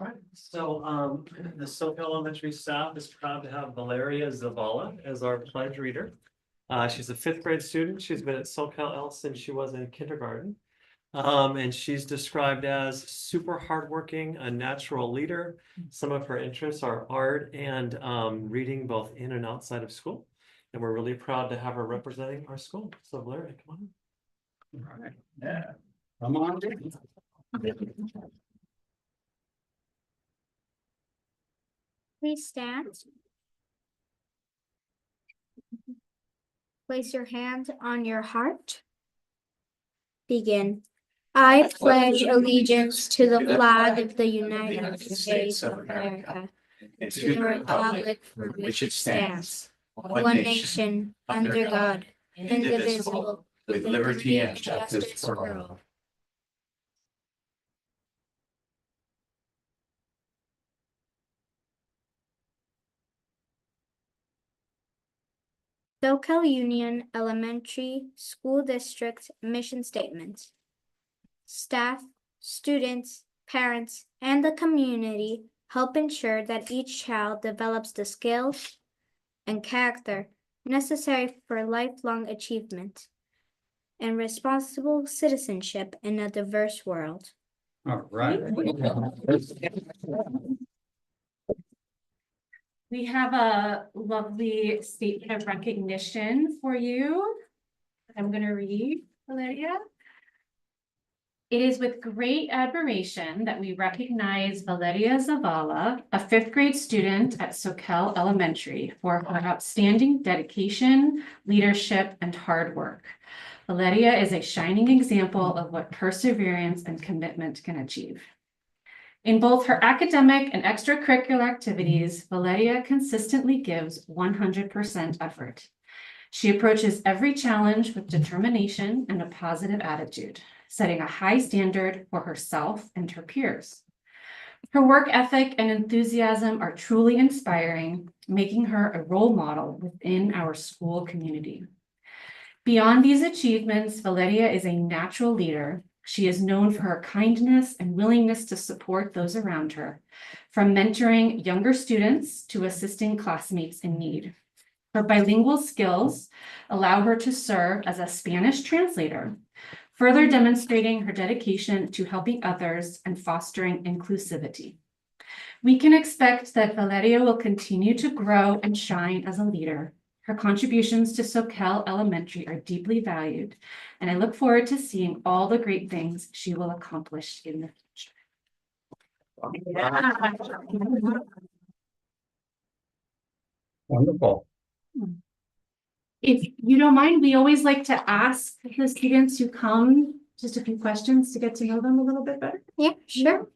right, so the Soka Elementary staff is proud to have Valeria Zavala as our pledge reader. She's a 5th grade student. She's been at SoCal since she was in kindergarten. And she's described as super hardworking, a natural leader. Some of her interests are art and reading both in and outside of school. And we're really proud to have her representing our school. So Valeria, come on. All right, yeah, come on. Please stand. Place your hand on your heart. Begin. I pledge allegiance to the flag of the United States of America, and to the republic for which it stands, one nation, under God, indivisible, with liberty and justice for all. SoCal Union Elementary School District Mission Statement. Staff, students, parents, and the community help ensure that each child develops the skills and character necessary for lifelong achievement and responsible citizenship in a diverse world. All right. We have a lovely statement of recognition for you. I'm going to read, Valeria. It is with great admiration that we recognize Valeria Zavala, a 5th grade student at Soquel Elementary, for her outstanding dedication, leadership, and hard work. Valeria is a shining example of what perseverance and commitment can achieve. In both her academic and extracurricular activities, Valeria consistently gives 100% effort. She approaches every challenge with determination and a positive attitude, setting a high standard for herself and her peers. Her work ethic and enthusiasm are truly inspiring, making her a role model within our school community. Beyond these achievements, Valeria is a natural leader. She is known for her kindness and willingness to support those around her, from mentoring younger students to assisting classmates in need. Her bilingual skills allow her to serve as a Spanish translator, further demonstrating her dedication to helping others and fostering inclusivity. We can expect that Valeria will continue to grow and shine as a leader. Her contributions to Soquel Elementary are deeply valued, and I look forward to seeing all the great things she will accomplish in the future. Wonderful. If you don't mind, we always like to ask the students who come just a few questions to get to know them a little bit better. Yeah, sure.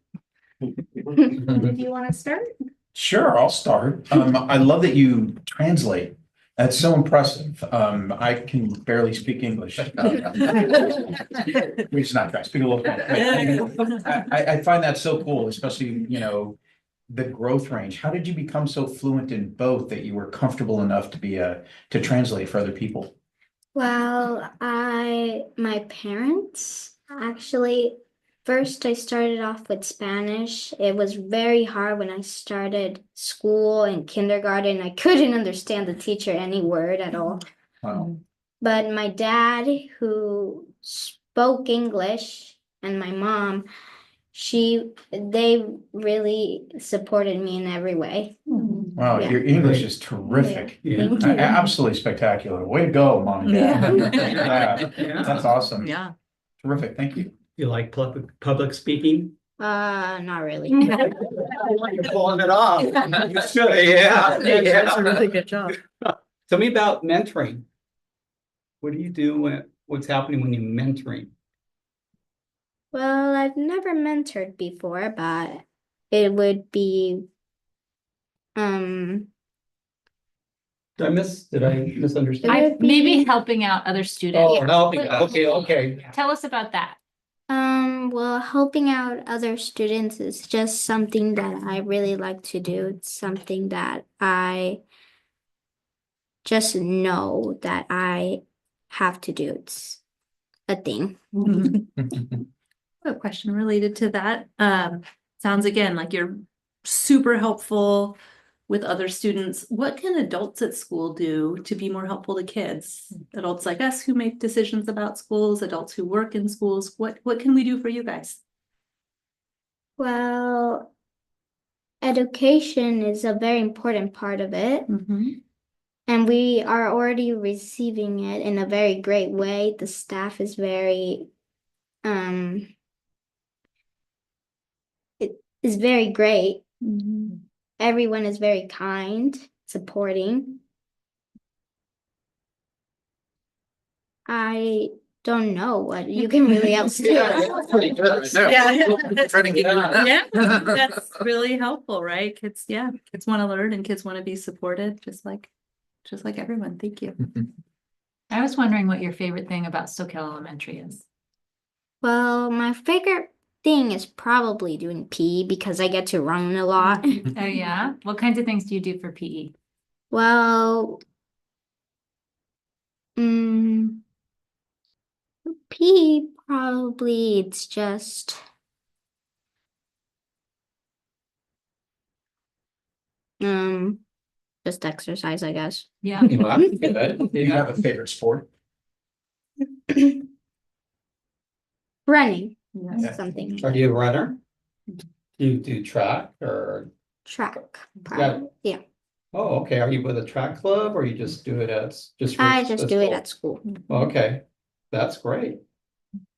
If you want to start. Sure, I'll start. I love that you translate. That's so impressive. I can barely speak English. Which is not true. I speak a little bit. I find that so cool, especially, the growth range. How did you become so fluent in both that you were comfortable enough to be to translate for other people? Well, my parents actually, first I started off with Spanish. It was very hard when I started school and kindergarten. I couldn't understand the teacher any word at all. Wow. But my dad, who spoke English, and my mom, they really supported me in every way. Wow, Yeah. your English is terrific. Yeah. Thank you. Absolutely spectacular. Way to go, Mom and Dad. Yeah. That's awesome. Yeah. Terrific. Thank you. You like public speaking? Not really. You're pulling it off. You should, yeah. That's a really good job. Tell me about mentoring. What do you do what's happening when you're mentoring? Well, I've never mentored before, but it would be, Did I misunderstand? It would be- Maybe helping out other students. Oh, helping. Okay. Tell us about that. well, helping out other students is just something that I really like to do. It's something that I just know that I have to do. It's a thing. A question related to that. Sounds again like you're super helpful with other students. What can adults at school do to be more helpful to kids? Adults like us who make decisions about schools, adults who work in schools, what can we do for you guys? Well, education is a very important part of it, and we are already receiving it in a very great way. The staff is very, it is very great. Everyone is very kind, supporting. I don't know what you can really else do. Pretty good right there. Yeah. Trying to get you on that. Yeah, that's really helpful, right? Kids want to learn and kids want to be supported, just like everyone. Thank you. I was wondering what your favorite thing about Soquel Elementary is. Well, my favorite thing is probably doing PE because I get to run a lot. Oh, yeah? What kinds of things do you do for PE? Well, PE probably it's just exercise, I guess. Yeah. Well, that's good. Do you have a favorite sport? Running, Yeah. something. Are you a runner? Do you do track or, Track, probably. Yeah. oh, okay, are you with a track club or you just do it as, just? for I just do it school? at school. Okay, that's great.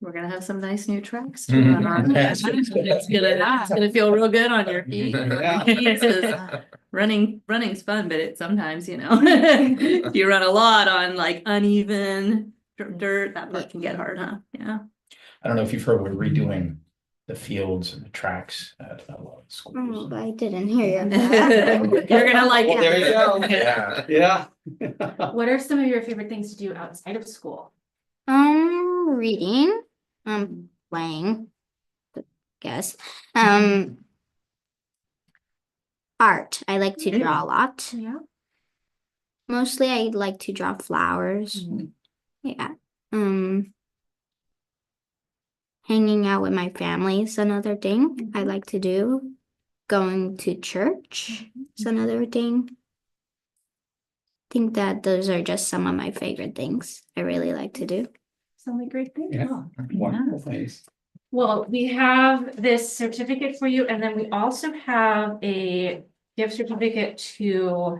We're gonna have some nice new tracks to Mhm. run on. Yeah. It's gonna feel real good on your feet. Yeah. Running's fun, but it sometimes, you know, you run a lot on like uneven dirt, that part can get hard, huh? Yeah. I don't know if you've heard, we're redoing the fields and the tracks at a lot of Oh, schools. I didn't hear you. You're gonna like Well, there you go. Yeah. Yeah. What are some of your favorite things to do outside of school? Reading, playing, I guess. Art. I like to draw a lot. Yeah. Mostly I like to draw flowers. Yeah. Hanging out with my family is another thing I like to do. Going to church is another thing. I think that those are just some of my favorite things I really like to do. Sound like great things. Yeah, wonderful things. Well, we have this certificate for you, and then we also have a gift certificate to,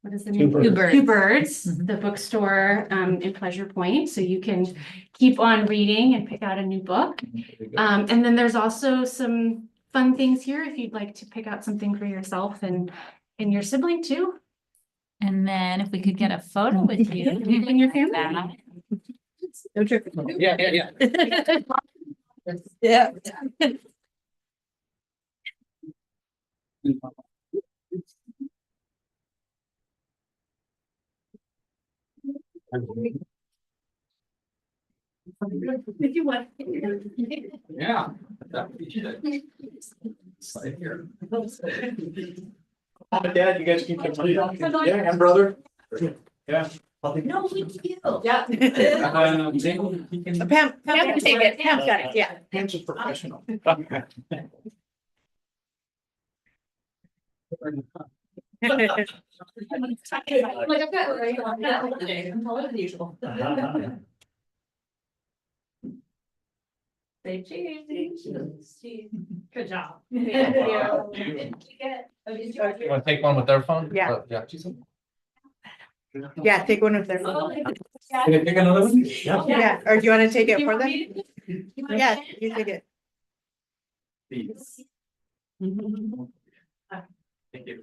what is the name? Two Birds. Two Birds, the bookstore in Pleasure Point, so you can keep on reading and pick out a new book. And then there's also some fun things here if you'd like to pick out something for yourself and your sibling too. And then if we could get a photo with you. And your family. Yeah, yeah, yeah. Yeah. If you want. Yeah. Slide here. Mom and Dad, you guys keep them. Yeah, and brother. Yeah. No, we do. Yeah. Pam, Pam can take it. Pam's got it, yeah. Hands are professional. Like I've got, right? I'm taller than usual. Say cheese. Good job. You wanna take one with their phone? Yeah. Yeah. Yeah, take one of their. Can I pick another one? Yeah, or do you want to take it for them? Yeah. Yeah, you take it. Thank you.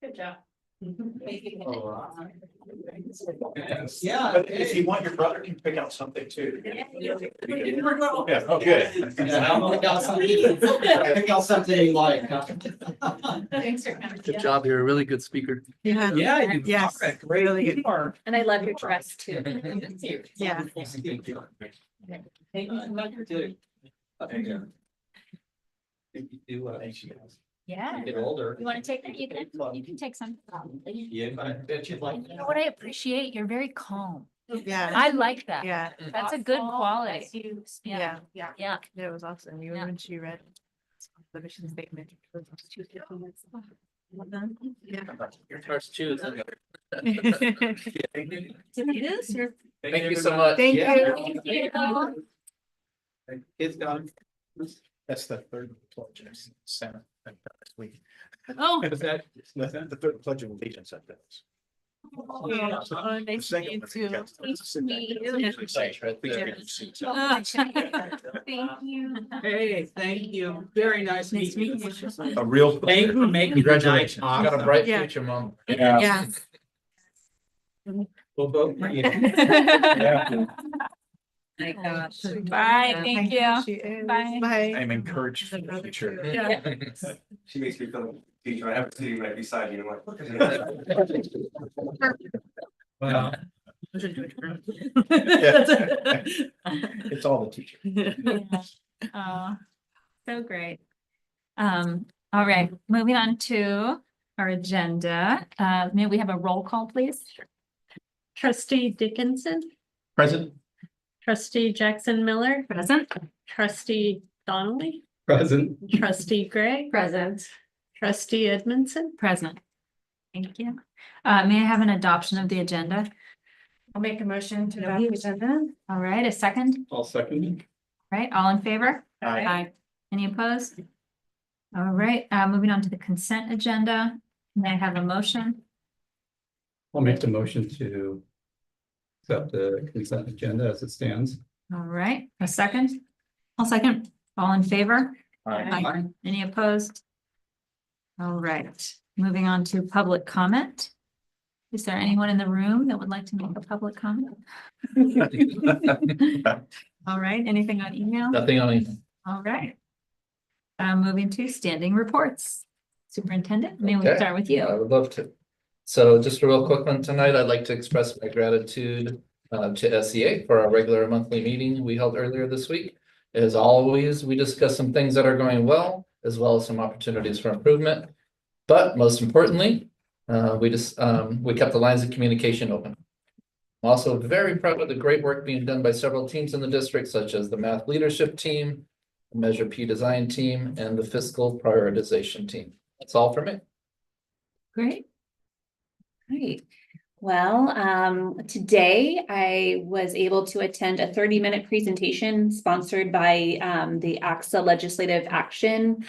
Good job. Yeah. But if you want, your brother can pick out something too. Yeah, oh, good. Pick out something you like. Thanks for coming. Good job, you're a really good speaker. Yeah. Yeah, you Yes, are. really good. You are. And I love your dress too. Yeah. Thank you. Thank you. Thank you. Yeah. Get older. You want to take that? You can take some. Yeah, I bet you'd like. You know what I appreciate? You're very calm. Yeah, I like that. yeah, That's a good Thoughtful quality. as you speak. yeah, Yeah. yeah, it was awesome, even Yeah. when she read the mission statement. It is, or Thank you so much. Thank Yeah. you. Kids got. That's the third pledge. Senate this week. oh. Is that? The third pledge of allegiance at this. Nice to meet you too. Thank you. Hey, thank you. Very nice Nice meeting meeting you. you. A real. Thank you for making the night Congratulations. You got a awesome. bright Yeah. future, Mom. Yeah. We'll vote for you. Yeah. My gosh. Bye, thank you. She is. Bye. Bye. I'm encouraged for the future. Yeah. She makes me feel, teacher, I have a sitting right beside you, and I'm like, look at this. Well, It's all the teacher. Oh, so great. All right, moving on to our agenda. May we have a roll call, please? Trustee Dickinson, Present. trustee Jackson Miller, Present. trustee Donnelly, present. trustee Gray, Present. trustee Edmondson. Present. Thank you. May I have an adoption of the agenda? I'll make a motion to adopt the agenda. All right, a second. I'll second. All right, all in favor? Aye. Any opposed? All right, moving on to the consent agenda. May I have a motion? I'll make the motion to accept the consent agenda as it stands. All right, a second. I'll second. All in favor? Aye. Any opposed? All right, moving on to public comment. Is there anyone in the room that would like to make a public comment? All right, anything on email? Nothing on anything. All right. Moving to standing reports. Superintendent, may we Okay. start with I you? would love to. So just a real quick one tonight, I'd like to express my gratitude to SEA for our regular monthly meeting we held earlier this week. As always, we discuss some things that are going well as some opportunities for improvement. But most importantly, we kept the lines of communication open. I'm also very proud of the great work being done by several teams in the district, such as the math leadership team, the Measure P design team, and the fiscal prioritization team. That's all for me. Great. Great. Well, today I was able to attend a 30-minute presentation sponsored by the AXA Legislative Action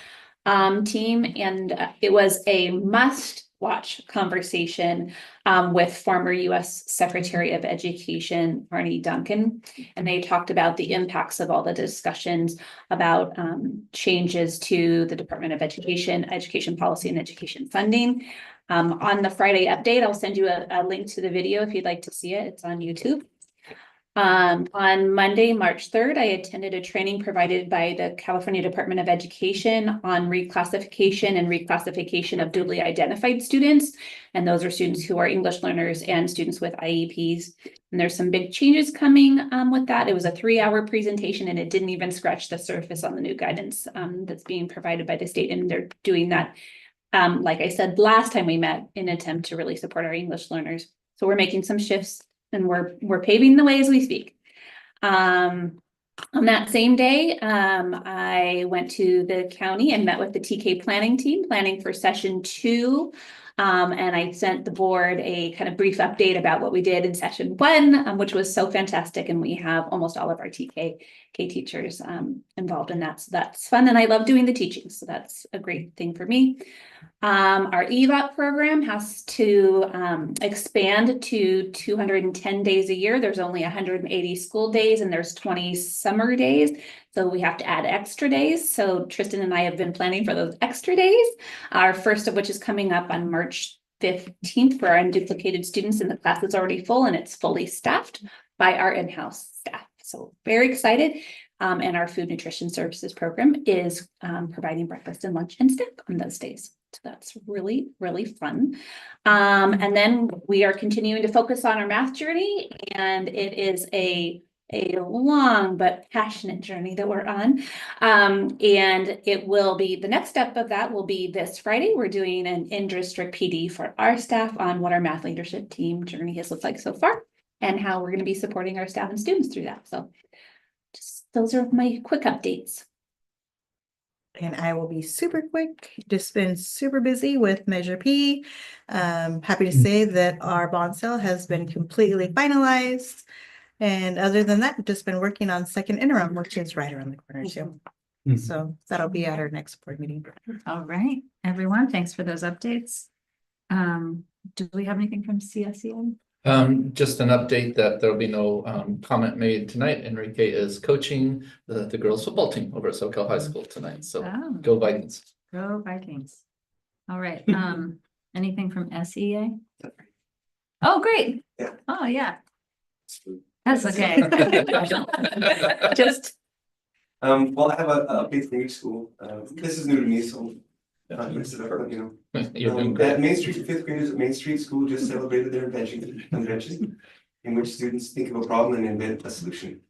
team, and it was a must-watch conversation with former U.S. Secretary of Education Arne Duncan, and they talked about the impacts of all the discussions about changes to the Department of Education, education policy, and education funding. On the Friday update, I'll send you a link to the video if you'd like to see it. It's on YouTube. On Monday, March 3rd, I attended a training provided by the California Department of Education on reclassification and reclassification of dually identified students. And those are students who are English learners and students with IEPs. And there's some big changes coming with that. It was a 3-hour presentation and it didn't even scratch the surface on the new guidance that's being provided by the state. And they're doing that, like I said, last time we met, in an attempt to really support our English learners. So we're making some shifts and we're paving the way as we speak. On that same day, I went to the county and met with the TK planning team, planning for session 2. And I sent the board a kind of brief update about what we did in session 1, which was so fantastic. And we have almost all of our TK teachers involved in that. So that's fun. And I love doing the teaching. So that's a great thing for me. Our EVOP program has to expand to 210 days a year. There's only 180 school days and there's 20 summer days. So we have to add extra days. So Tristan and I have been planning for those extra days. Our first of which is coming up on March 15th for our unduplicated students, and the class is already full and it's fully staffed by our in-house staff. So very excited. And our food nutrition services program is providing breakfast and lunch and snack on those days. So that's really, really fun. And then we are continuing to focus on our math journey, and it is a a long but passionate journey that we're on. And it will be, the next step of that will be this Friday. We're doing an in-district PD for our staff on what our math leadership team journey has looked like so far and how we're going to be supporting our staff and students through that. So just those are my quick updates. And I will be super quick, just been super busy with Measure P. Happy to say that our bond sale has been completely finalized. And other than that, just been working on second interim, which is right around the corner too. Mhm. So that'll be at our next board meeting. All right, everyone, thanks for those updates. Do we have anything from CSEA? Just an update that there'll be no comment made tonight. Enrique is coaching the girls football team over at SoCal High School tonight, so Oh, go Vikings. go Vikings. All right, anything from SEA? Oh, great. Yeah. Oh, yeah, that's okay. Just, Well, I have a update from each school. This is new to me, so. You're doing great. At Main Street, fifth graders at Main Street School just celebrated their convention in which students think of a problem and invent a solution.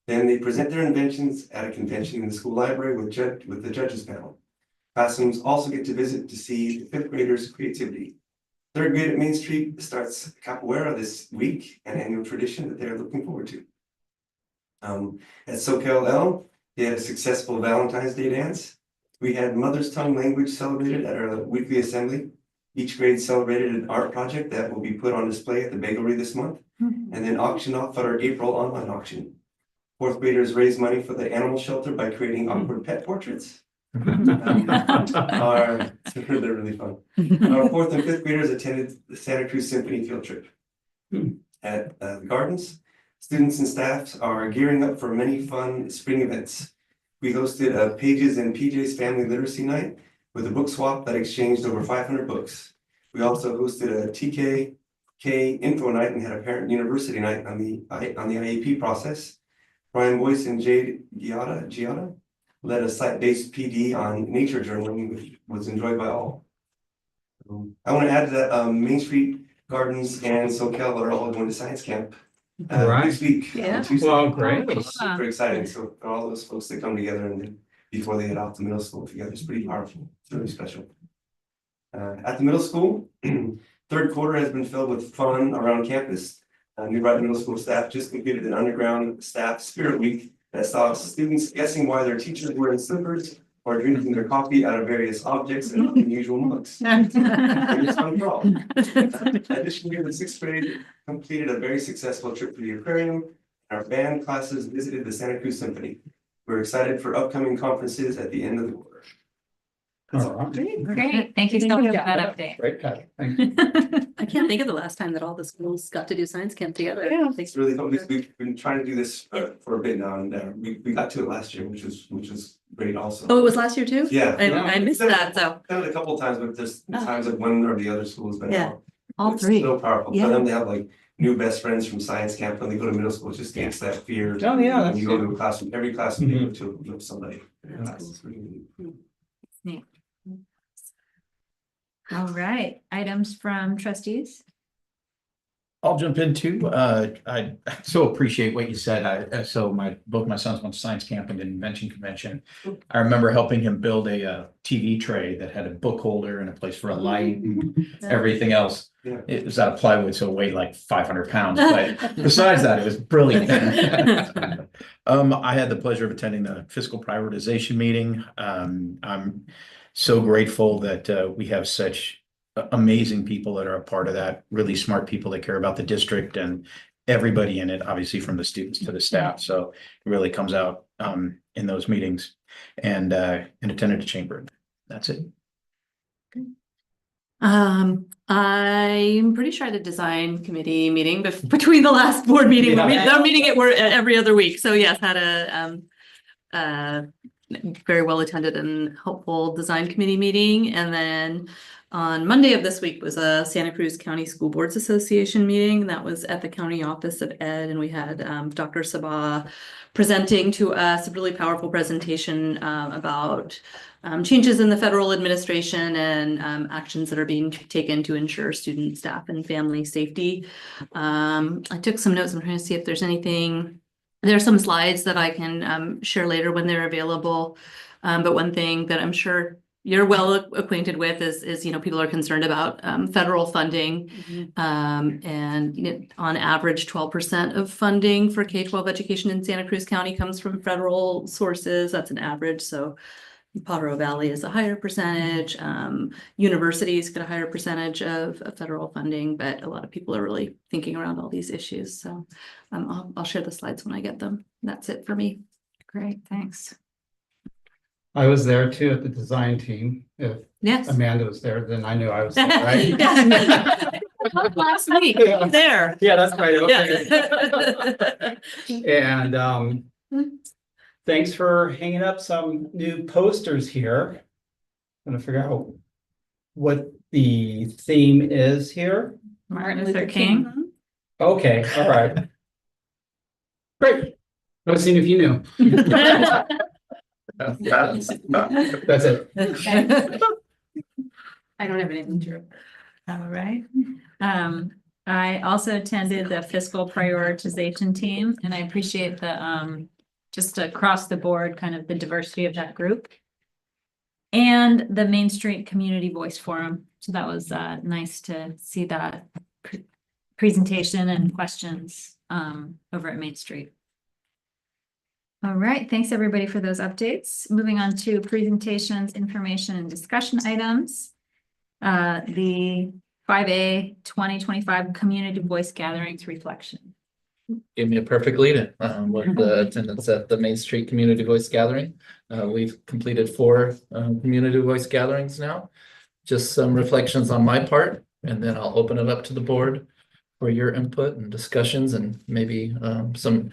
Then they present their inventions at a convention in the school library with the judges panel. Classrooms also get to visit to see the fifth graders' creativity. Third grade at Main Street starts capoeira this week, an annual tradition that they're looking forward to. At SoCal L, they had a successful Valentine's Day dance. We had Mother's Tongue language celebrated at our weekly assembly. Each grade celebrated an art project that will be put on display at the Bagelry this month, and then auctioned off at our April online auction. Fourth graders raised money for the animal shelter by creating awkward pet portraits. They're really fun. Our fourth and fifth graders attended the Santa Cruz Symphony field trip. At the gardens, students and staff are gearing up for many fun spring events. We hosted a Pages and PJ's Family Literacy Night with a book swap that exchanged over 500 books. We also hosted a TKK Info Night and had a Parent University Night on the IEP process. Brian Boyce and Jade Giada led a site-based PD on nature journaling, which was enjoyed by all. I want to add that Main Street Gardens and SoCal are all going to science camp this week. Yeah. On Tuesday. Well, great. It's super exciting. So for all those folks that come together and then before they head off to middle school together, it's pretty powerful. It's really special. At the middle school, third quarter has been filled with fun around campus. New Brighton Middle School staff just completed an underground staff spirit week that saw students guessing why their teachers were in slippers or drinking their coffee out of various objects and unusual mugs. It's fun for all. Additionally, the sixth grade completed a very successful trip to the aquarium. Our band classes visited the Santa Cruz Symphony. We're excited for upcoming conferences at the end of the quarter. All right. great, thank you so much for that update. Great, Pat. Thank you. I can't think of the last time that all the schools got to do science camp together. Yeah. It's really fun. We've been trying to do this for a bit now, and we got to it last year, which was great also. Oh, it was last year too? Yeah. I missed that, so. Done it a couple of times, but there's times like one or the other school has been Yeah. out. All It's three. So powerful Yeah. for them to have like new best friends from science camp when they go to middle school. It just takes that fear. Oh, yeah, When that's you go good. to a classroom, every classroom you go to, you know somebody. It's really neat. Neat. All right, items from trustees? I'll jump in too. I so appreciate what you said. So both my sons went to science camp and invention convention. I remember helping him build a TV tray that had a book holder and a place for a light and everything else. Yeah. It was out of plywood, so it weighed like 500 pounds, but besides that, it was brilliant. I had the pleasure of attending the fiscal prioritization meeting. I'm so grateful that we have such amazing people that are a part of that, really smart people that care about the district and everybody in it, obviously from the students to the staff. So it really comes out in those meetings and attended a chamber. That's it. I'm pretty sure I had a design committee meeting between the last board meeting. They're meeting it every other week. So yes, had a very well attended and helpful design committee meeting. And then on Monday of this week was a Santa Cruz County School Boards Association meeting that was at the County Office of Ed. And we had Dr. Sabah presenting to us a really powerful presentation about changes in the federal administration and actions that are being taken to ensure student, staff, and family safety. I took some notes. I'm trying to see if there's anything There are some slides that I can share later when they're available. But one thing that I'm sure you're well acquainted with is, you know, people are concerned about federal funding. And you know, on average, 12% of funding for K-12 education in Santa Cruz County comes from federal sources. That's an average. So Potero Valley is a higher percentage. Universities get a higher percentage of federal funding, but a lot of people are really thinking around all these issues. So I'll share the slides when I get them. That's it for me. Great, thanks. I was there too at the design team. If Yes. Amanda was there, then I knew I was there, right? Last week, Yeah. there. Yeah, that's right. Okay. And thanks for hanging up some new posters here. I'm gonna figure out what the theme is here. Martin Luther King. Okay, all right. Great. I was seeing if you knew. That's it. I don't have anything to report. All right. I also attended the fiscal prioritization team, and I appreciate the just across the board, kind of the diversity of that group. And the Main Street Community Voice Forum. So that was nice to see that presentation and questions over at Main Street. All right, thanks everybody for those updates. Moving on to presentations, information, and discussion items. The 5A 2025 Community Voice Gatherings Reflection. Gave me a perfect lead in with the attendance at the Main Street Community Voice Gathering. We've completed 4 community voice gatherings now. Just some reflections on my part, and then I'll open it up to the board for your input and discussions, and maybe some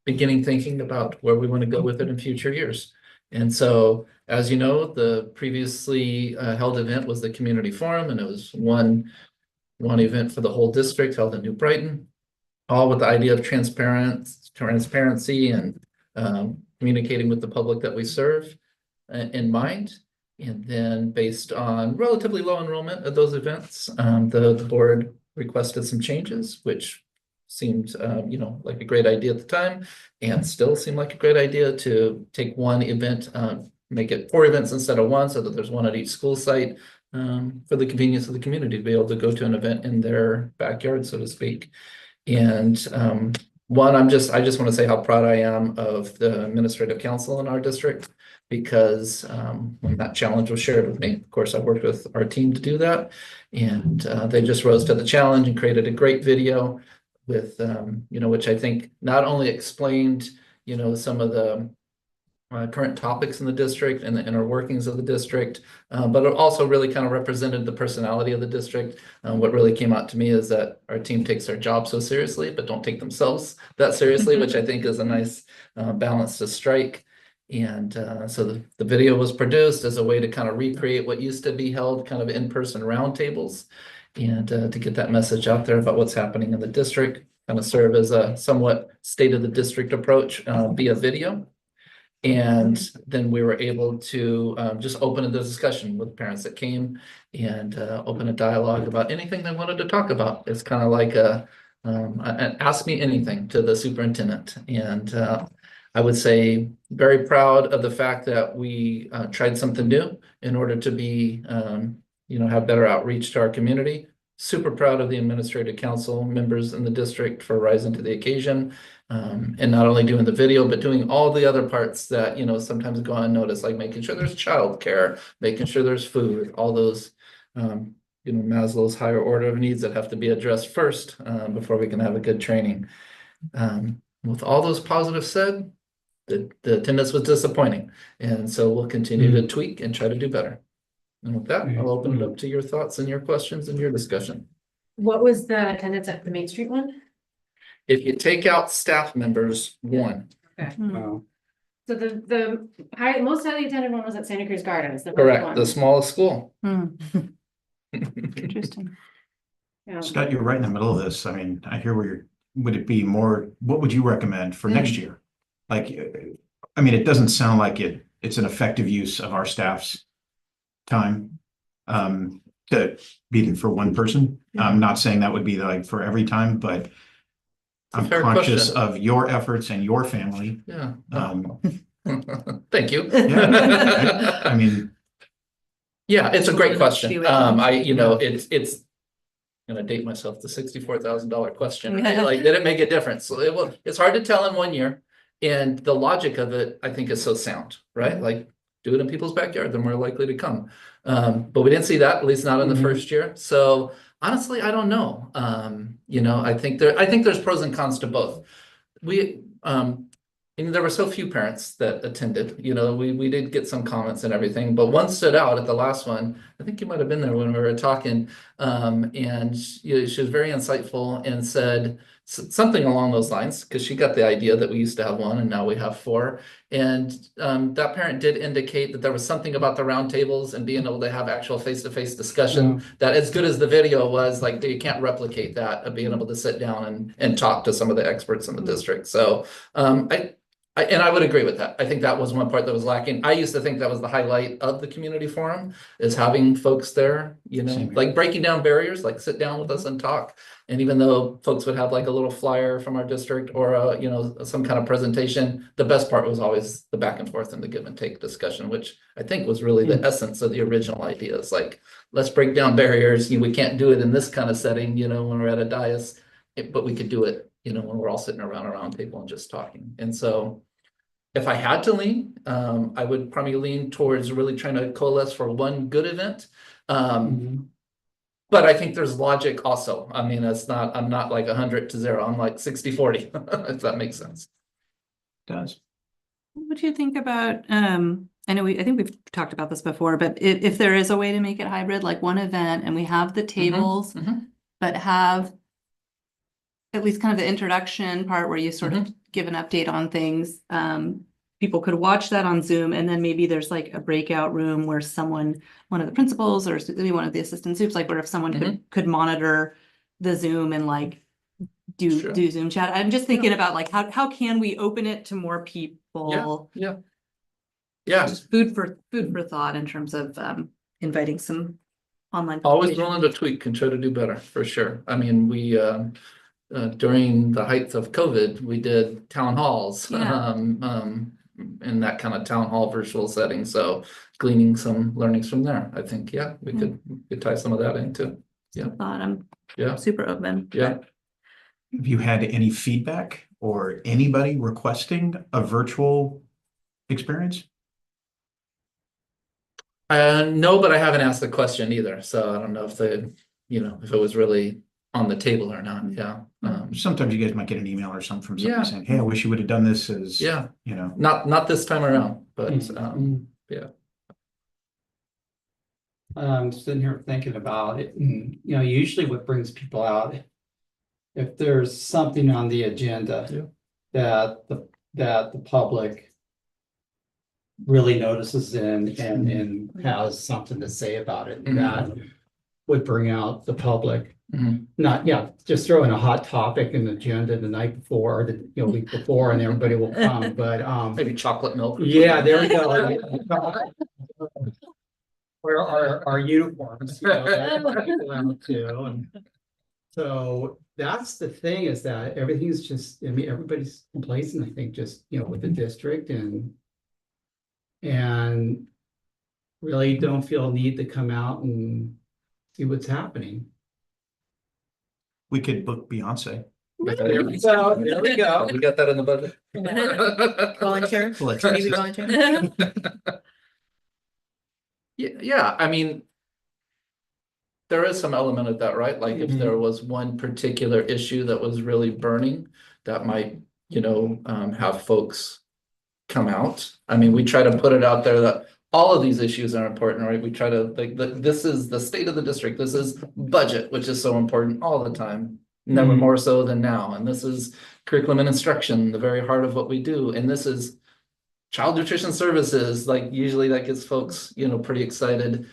beginning thinking about where we want to go with it in future years. And so, as you know, the previously held event was the community forum, and it was one event for the whole district held in New Brighton, all with the idea of transparency and communicating with the public that we serve in mind. And then, based on relatively low enrollment at those events, the board requested some changes, which seemed you know, like a great idea at the time, and still seemed like a great idea to take one event, make it 4 events instead of 1, so that there's 1 at each school site, for the convenience of the community to be able to go to an event in their backyard, so to speak. And I just want to say how proud I am of the administrative council in our district, because when that challenge was shared with me, of course, I worked with our team to do that, and they just rose to the challenge and created a great video with you know, which I think not only explained, you know, some of the current topics in the district and the inner workings of the district, but it also really kind of represented the personality of the district. What really came out to me is that our team takes their job so seriously, but don't take themselves that seriously, which I think is a nice balance to strike. And so the video was produced as a way to kind of recreate what used to be held kind of in-person roundtables, and to get that message out there about what's happening in the district, kind of serve as a somewhat state of the district approach via video. And then we were able to just open the discussion with parents that came, and open a dialogue about anything they wanted to talk about. It's kind of like an ask me anything to the superintendent. And I would say very proud of the fact that we tried something new in order to be you know, have better outreach to our community. Super proud of the administrative council members in the district for rising to the occasion, and not only doing the video, but doing all the other parts that, you know, sometimes go unnoticed, like making sure there's childcare, making sure there's food, all those, you know, Maslow's higher order of needs that have to be addressed first before we can have a good training. With all those positives said, the attendance was disappointing, and so we'll continue to tweak and try to do better. And with that, I'll open it up to your thoughts and your questions and your discussion. What was the attendance at the Main Street one? If you take out staff members, 1. Wow. So the most highly attended one was at Santa Cruz Gardens. The first Correct, one. the smallest school. Interesting. Yeah. Scott, you're right in the middle of this. I mean, I hear where you're, would it be more, what would you recommend for next year? Like, I mean, it doesn't sound like it's an effective use of our staff's time to be there for one person. I'm not saying that would be like for every time, but I'm fair conscious question. of your efforts and your family. Yeah. Thank you. I mean, Yeah, it's a great question. Do it. It's gonna date myself, the $64,000 question, right? Like, did it make a difference? So it's hard to tell in 1 year. And the logic of it, I think, is so sound, right? Like, do it in people's backyard, they're more likely to come. But we didn't see that, at least not in the first year. So honestly, I don't know. I think there's pros and cons to both. And there were so few parents that attended, we did get some comments and everything, but one stood out at the last one. I think you might have been there when we were talking. And she was very insightful and said something along those lines, because she got the idea that we used to have 1 and now we have 4. And that parent did indicate that there was something about the roundtables and being able to have actual face-to-face discussion, that as good as the video was, like, you can't replicate that of being able to sit down and talk to some of the experts in the district. So I would agree with that. I think that was one part that was lacking. I used to think that was the highlight of the community forum, is having folks there, Same here. like breaking down barriers, like sit down with us and talk. And even though folks would have like a little flyer from our district or some kind of presentation, the best part was always the back and forth and the give and take discussion, which I think was really the essence of the original idea. It's like, let's break down barriers. We can't do it in this kind of setting, when we're at a dais, but we could do it, when we're all sitting around a round table and just talking. And so if I had to lean, I would probably lean towards really trying to coalesce for one good event. But I think there's logic also. I mean, I'm not like 100 to 0. I'm like 60-40, if that makes sense. it does. What would you think about, I think we've talked about this before, but if there is a way to make it hybrid, like one event and we have the tables, but have at least kind of the introduction part where you sort of give an update on things. People could watch that on Zoom, and then maybe there's like a breakout room where one of the principals or maybe one of the assistant soups, like where if someone could monitor the Zoom and like do Zoom chat. I'm just thinking about like how can we open it to more people? Yeah. Just food for thought in terms of inviting some online. Always willing to tweak and try to do better, for sure. I mean, we during the height of COVID, we did town halls. In that kind of town hall virtual setting. So gleaning some learnings from there. I think, we could tie some of that into. I'm super open. Have you had any feedback or anybody requesting a virtual experience? No, but I haven't asked the question either. So I don't know if if it was really on the table or not. Sometimes you guys might get an email or something from somebody saying, hey, I wish you would have done this as, not this time around, but I'm sitting here thinking about it, and usually what brings people out, if there's something on the agenda that the public really notices and has something to say about it, that would bring out the public. Not, just throw in a hot topic in the agenda the night before, the week before, and everybody will come, but maybe chocolate milk. There we go. Where are our uniforms? Too. And so that's the thing, is that everything's just, everybody's complacent, I think, just with the district and really don't feel a need to come out and see what's happening. We could book Beyonce. There we go. We got that in the budget. Volunteer. Maybe volunteer. I mean, there is some element of that, right? Like if there was one particular issue that was really burning, that might, have folks come out. I mean, we try to put it out there that all of these issues are important, right? We try to this is the state of the district. This is budget, which is so important all the time, never more so than now. And this is curriculum and instruction, the very heart of what we do. And this is child nutrition services. Like usually that gets folks, pretty excited,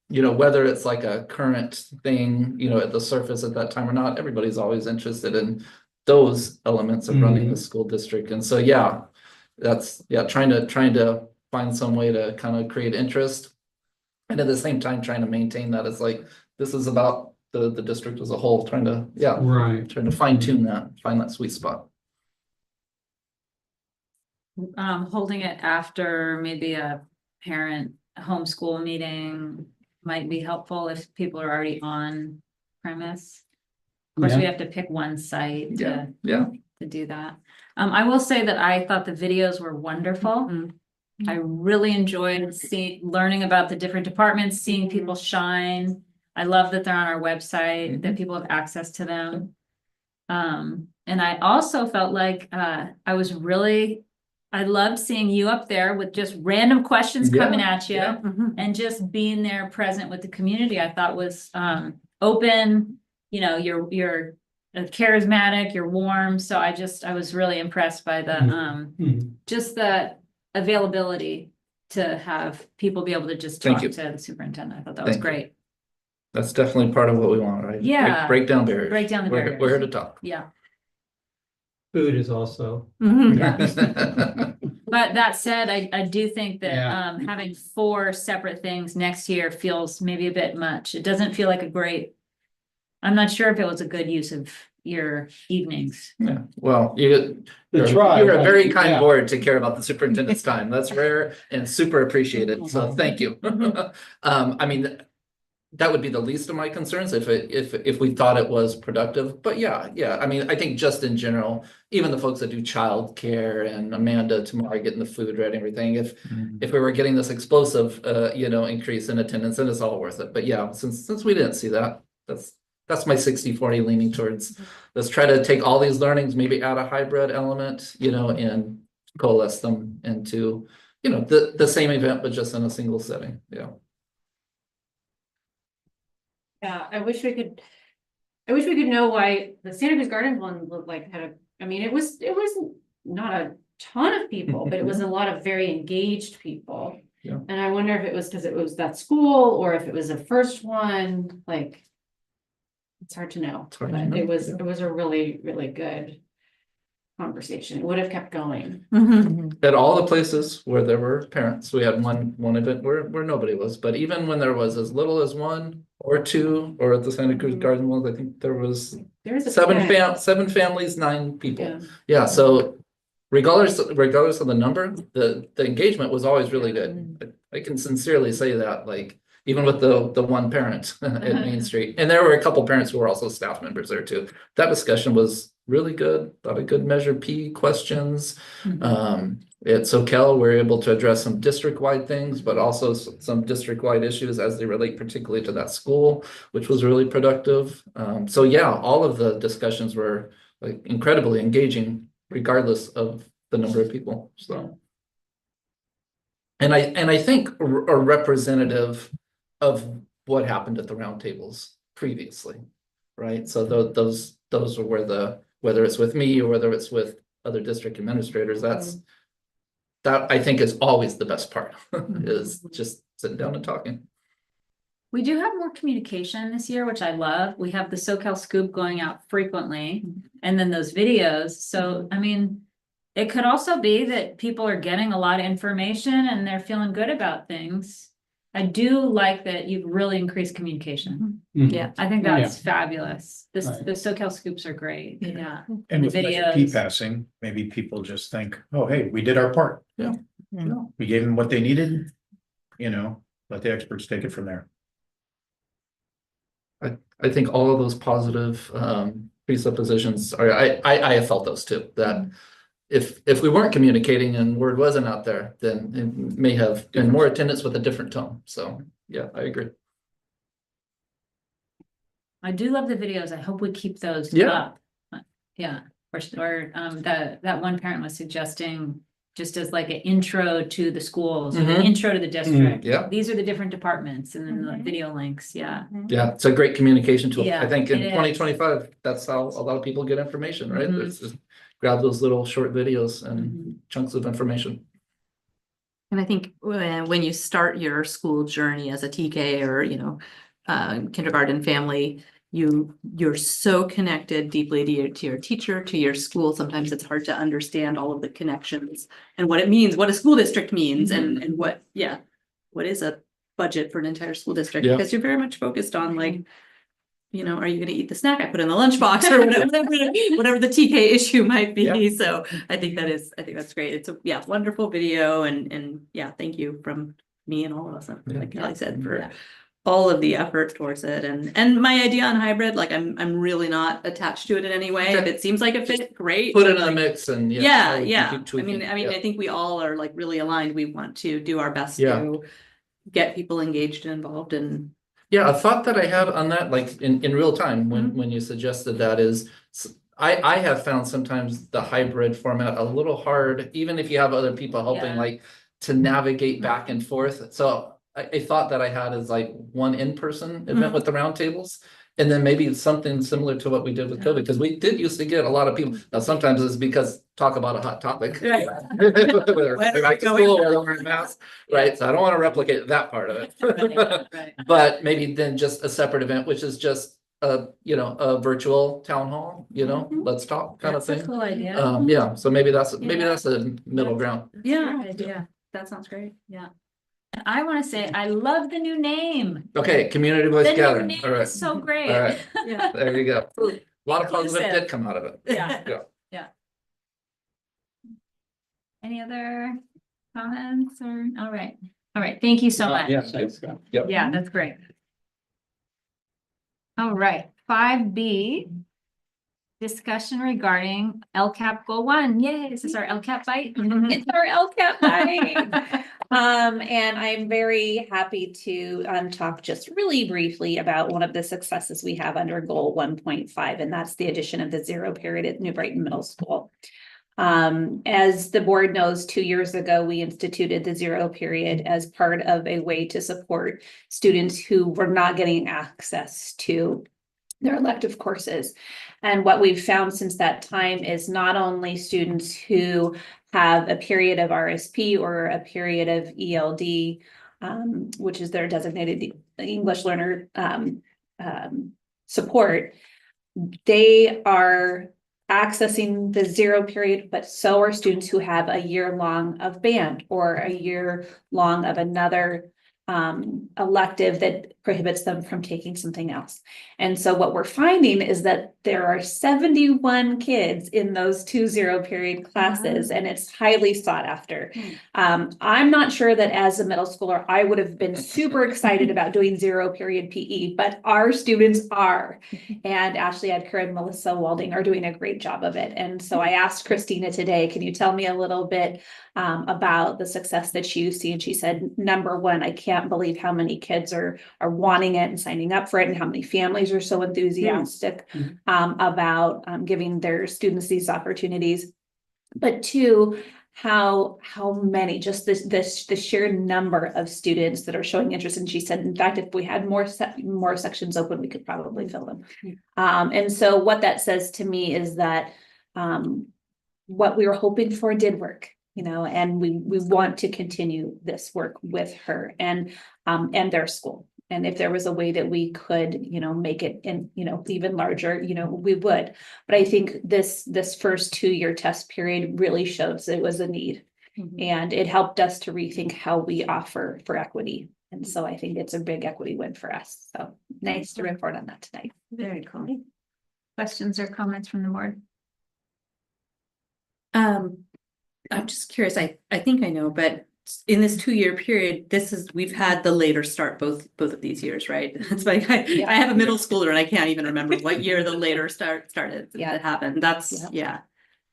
whether it's like a current thing, at the surface at that time or not. Everybody's always interested in those elements of running the school district. And so, that's trying to find some way to kind of create interest, and at the same time trying to maintain that it's like this is about the district as a whole, trying to, yeah, Right. trying to fine tune that, find that sweet spot. Holding it after maybe a parent homeschool meeting might be helpful if people are already on premise. Of course, we have to pick one site Yeah, to, yeah. to do that. I will say that I thought the videos were wonderful. I really enjoyed learning about the different departments, seeing people shine. I love that they're on our website, that people have access to them. And I also felt like I loved seeing you up there with just random questions coming at you and just being there present with the community. I thought was open, you know, you're charismatic, you're warm. So I was really impressed by the just the availability to have people be able to just Thank talk you. to the superintendent. I thought that was Thank you. great. That's definitely part of what we want, right? Yeah. Break down barriers. Break down the We're barriers. here to talk. Yeah. Food is also. But that said, I do think that Yeah. having 4 separate things next year feels maybe a bit much. It doesn't feel like I'm not sure if it was a good use of your evenings. Yeah, well, you're try, a but very kind yeah. board to care about the superintendent's time. That's rare and super appreciated. So thank you. I mean, that would be the least of my concerns if we thought it was productive. But yeah, I mean, I think just in general, even the folks that do childcare and Amanda tomorrow getting the food ready and everything, if we were getting this explosive increase in attendance, then it's all worth it. But yeah, since we didn't see that, that's my 60-40 leaning towards, let's try to take all these learnings, maybe add a hybrid element, and coalesce them into, the same event, but just in a single setting. Yeah. Yeah, I wish we could know why the Santa Cruz Gardens one looked like it was not a ton of people, but it was a lot of very engaged people. Yeah. And I wonder if it was because it was that school or if it was the first one, like. It's hard to know, hard to but know, it was a really, really good conversation. It would have kept going. At all the places where there were parents, we had one event where nobody was, but even when there was as little as 1 or 2, or at the Santa Cruz Garden ones, I think there was There's a 7 families, 9 people. Yeah. Yeah, so regardless of the number, the engagement was always really good. I can sincerely say that, like, even with the one parent at Main Street. And there were a couple parents who were also staff members there too. That discussion was really good, a lot of good Measure P questions. At SoCal, we were able to address some district-wide things, but also some district-wide issues as they relate particularly to that school, which was really productive. So yeah, all of the discussions were like incredibly engaging, regardless of the number of people. So, and I think are representative of what happened at the roundtables previously, right? So those are where whether it's with me or whether it's with other district administrators, that I think is always the best part, is just sitting down and talking. We do have more communication this year, which I love. We have the SoCal Scoop going out frequently, and then those videos. So, I mean, it could also be that people are getting a lot of information and they're feeling good about things. I do like that you've really increased communication. Yeah. I think that's fabulous. The Right. SoCal Scoops are great. Yeah. And The with Measure P videos. passing, maybe people just think, oh, hey, we did our part. Yeah. We gave them what they needed, let the experts take it from there. I think all of those positive presuppositions are, I have felt those too, that if we weren't communicating and word wasn't out there, then it may have been more attendance with a different tone. So yeah, I agree. I do love the videos. I hope we keep those Yeah. up. Yeah. Or that one parent was suggesting just as like an intro to the schools, or an intro to the district. Yeah. These are the different departments and then the video links. Yeah. Yeah, it's a great communication tool. Yeah, I think in it is. 2025, that's how a lot of people get information, right? Mhm. It's just grab those little short videos and chunks of information. And I think when you start your school journey as a TK or, kindergarten family, you're so connected deeply to your teacher, to your school. Sometimes it's hard to understand all of the connections and what it means, what a school district means, and what is a budget for an entire school district, Yeah. because you're very much focused on like you know, are you gonna eat the snack I put in the lunchbox or whatever the TK issue might be. Yeah. So I think that's great. It's a, yeah, wonderful video and yeah, thank you from me and all of us, like Kelly said, for all of the effort towards it. And my idea on hybrid, like I'm really not attached to it in any way. If Okay. it seems like a fit, great. Put it in a Like, mix and yeah, we can yeah. keep tweaking. I mean, Yeah. I think we all are like really aligned. We want to do our best Yeah. to get people engaged and involved and Yeah, a thought that I had on that, like in real time, when you suggested that is, I have found sometimes the hybrid format a little hard, even if you have other people helping, Yeah. like to navigate back and forth. So a thought that I had is like one in-person event with the roundtables. And then maybe something similar to what we did with COVID, because we did used to get a lot of people. Now, sometimes it's because talk about a hot topic. Right. They're back to school, they're wearing masks, right? So I don't want to replicate that part of it. right. But maybe then just a separate event, which is just a virtual town hall, let's talk kind of That's a thing. cool idea. Yeah, so maybe that's a middle That's- ground. Yeah, Good idea. yeah, that sounds great. Yeah. And I want to say, I love the new name. Okay, community voice The new gathering. name All right. is so great. All right. Yeah. There you go. A lot of positive Inclusive. did come out of it. Yeah. Yeah. Any other comments or, all right. Thank you so much. Yes, thanks, Scott. Yep. Yeah, that's great. All right, 5B. Discussion regarding LCAP Goal 1. Yay, is this our LCAP bite? It's our LCAP night. And I'm very happy to talk just really briefly about one of the successes we have under goal 1.5, and that's the addition of the 0 period at New Brighton Middle School. As the board knows, 2 years ago, we instituted the 0 period as part of a way to support students who were not getting access to their elective courses. And what we've found since that time is not only students who have a period of RSP or a period of ELD, which is their designated English learner support, they are accessing the 0 period, but so are students who have a year long of band or a year long of another elective that prohibits them from taking something else. And so what we're finding is that there are 71 kids in those 2 0 period classes, and it's highly sought after. I'm not sure that as a middle schooler, I would have been super excited about doing 0 period PE, but our students are. And Ashley Edker and Melissa Walding are doing a great job of it. And so I asked Christina today, can you tell me a little bit about the success that you see? And she said, number one, I can't believe how many kids are wanting it and signing up for it, and how many families are so enthusiastic about giving their students these opportunities. But two, how many, just the sheer number of students that are showing interest. And she said, in fact, if we had more sections open, we could probably fill them. And so what that says to me is that what we were hoping for did work. And we want to continue this work with her and their school. And if there was a way that we could, make it in, even larger, we would. But I think this first 2-year test period really shows it was a need. And it helped us to rethink how we offer for equity. And so I think it's a big equity win for us. So nice to report on that tonight. Very cool. Questions or comments from the board? I'm just curious, I think I know, but in this 2-year period, we've had the later start both of these years, right? It's like I have a middle schooler and I can't even remember what year the later started that happened. That's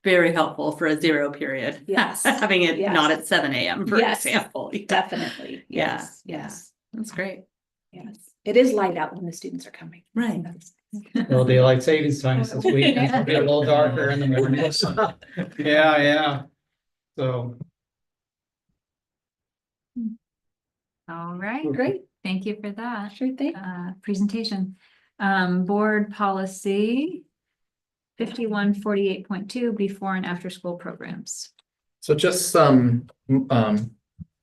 very helpful for a 0 period. Yes. Having it not at 7 a.m. for Yes. example. Definitely. Yes. That's great. Yes. It is light out when the students are coming. Right. Well, daylight savings time this week, it's gonna be a little darker in the morning. Yeah. So. All right, Great. thank you for that Sure thing. presentation. Board policy 5148.2 before and after school programs. So just some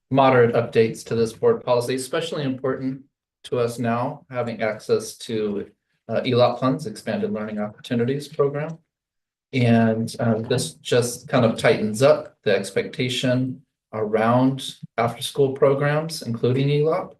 moderate updates to this board policy, especially important to us now, having access to ELOP funds, Expanded Learning Opportunities Program. And this just kind of tightens up the expectation around after-school programs, including ELOP.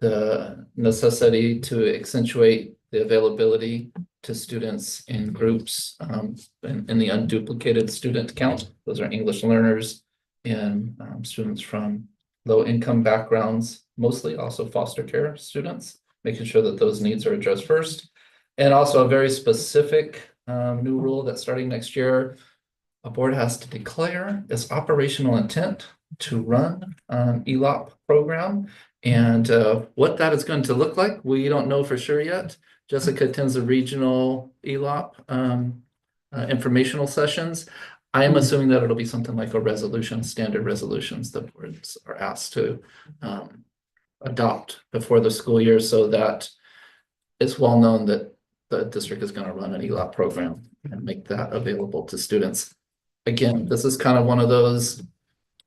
the necessity to accentuate the availability to students in groups in the unduplicated student count. Those are English learners and students from low income backgrounds, mostly also foster care students, making sure that those needs are addressed first. And also a very specific new rule that starting next year, a board has to declare its operational intent to run ELOP program. And what that is going to look like, we don't know for sure yet. Jessica attends the regional ELOP informational sessions. I am assuming that it'll be something like a resolution, standard resolutions that boards are asked to adopt before the school year, so that it's well known that the district is going to run an ELOP program and make that available to students. Again, this is kind of one of those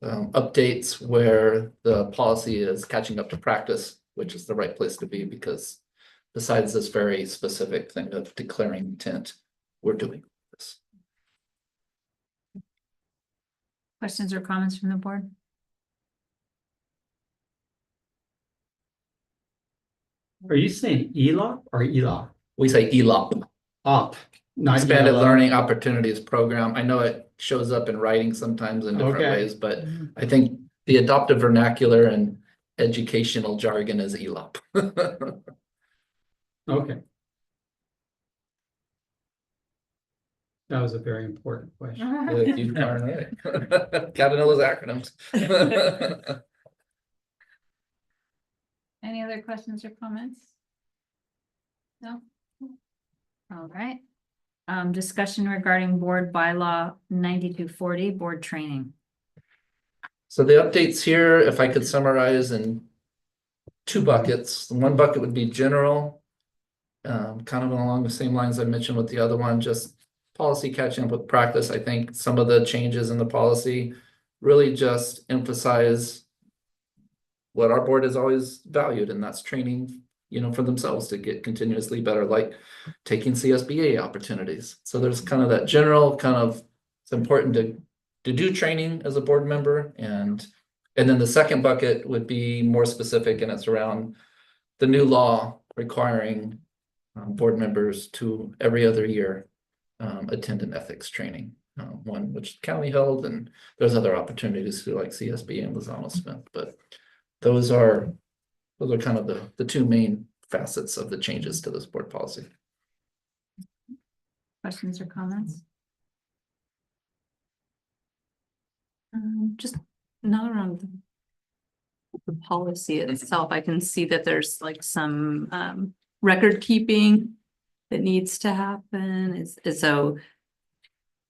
updates where the policy is catching up to practice, which is the right place to be, because besides this very specific thing of declaring intent, we're doing this. Questions or comments from the board? Are you saying ELOP or ELOP? We say ELOP, Up, not Expanded yellow. Learning Opportunities Program. I know it shows up in writing sometimes in different Okay. ways, but I think the adoptive vernacular and educational jargon is ELOP. Okay. That was a very important question. You darn right. Gotta know those acronyms. Any other questions or comments? No? All right. Discussion regarding board bylaw 9240, board training. So the updates here, if I could summarize in two buckets. One bucket would be general, kind of along the same lines I mentioned with the other one, just policy catching up with practice. I think some of the changes in the policy really just emphasize what our board has always valued, and that's training, you know, for themselves to get continuously better, like taking CSBA opportunities. So there's kind of that general kind of, it's important to do training as a board member. And then the second bucket would be more specific, and it's around the new law requiring board members to every other year attend an ethics training, one which the county held, and there's other opportunities through like CSB and Lozano Smith, but those are kind of the two main facets of the changes to this board policy. Questions or comments? Just not around the policy itself. I can see that there's like some record keeping that needs to happen.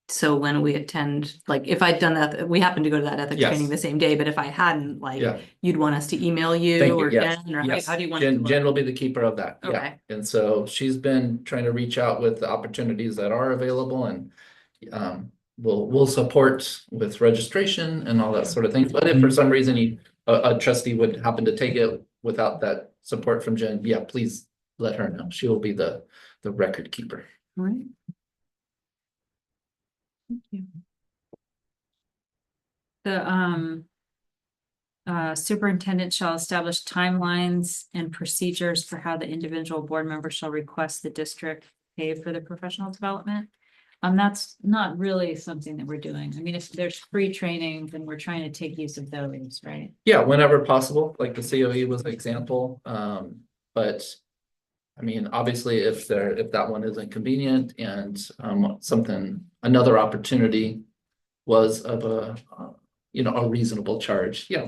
So when we attend, like if I'd done that, we happened to go to that ethics Yes. training the same day, but if I hadn't, like Yeah. you'd want us to email Thank you you. or Yes. Jen, or Yes. how do you want Jen, to? Jen will be the keeper of that. Yeah. Okay. And so she's been trying to reach out with the opportunities that are available, and we'll support with registration and all that sort of thing. But if for some reason a trustee would happen to take it without that support from Jen, yeah, please let her know. She will be the record keeper. All right. Thank you. The superintendent shall establish timelines and procedures for how the individual board member shall request the district pay for the professional development. That's not really something that we're doing. I mean, if there's free training, then we're trying to take use of those, right? Yeah, whenever possible, like the COE was an example. But I mean, obviously, if that one isn't convenient and another opportunity was of a reasonable charge, yeah,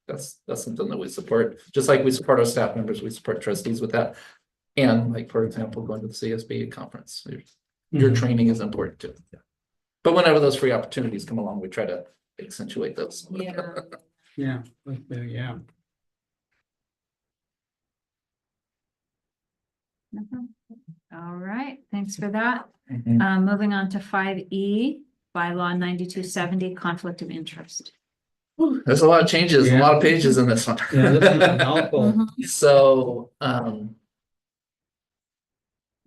that's something that we support. Just like we support our staff members, we support trustees with that. And like, for example, going to the CSB conference, your training is important too. Yeah. But whenever those free opportunities come along, we try to accentuate those. Yeah. Yeah, yeah. All right, thanks for that. Mhm. Moving on to 5E, bylaw 9270, conflict of interest. There's a lot of changes, a Yeah. lot of pages in this one. Yeah, this is a mouthful. So,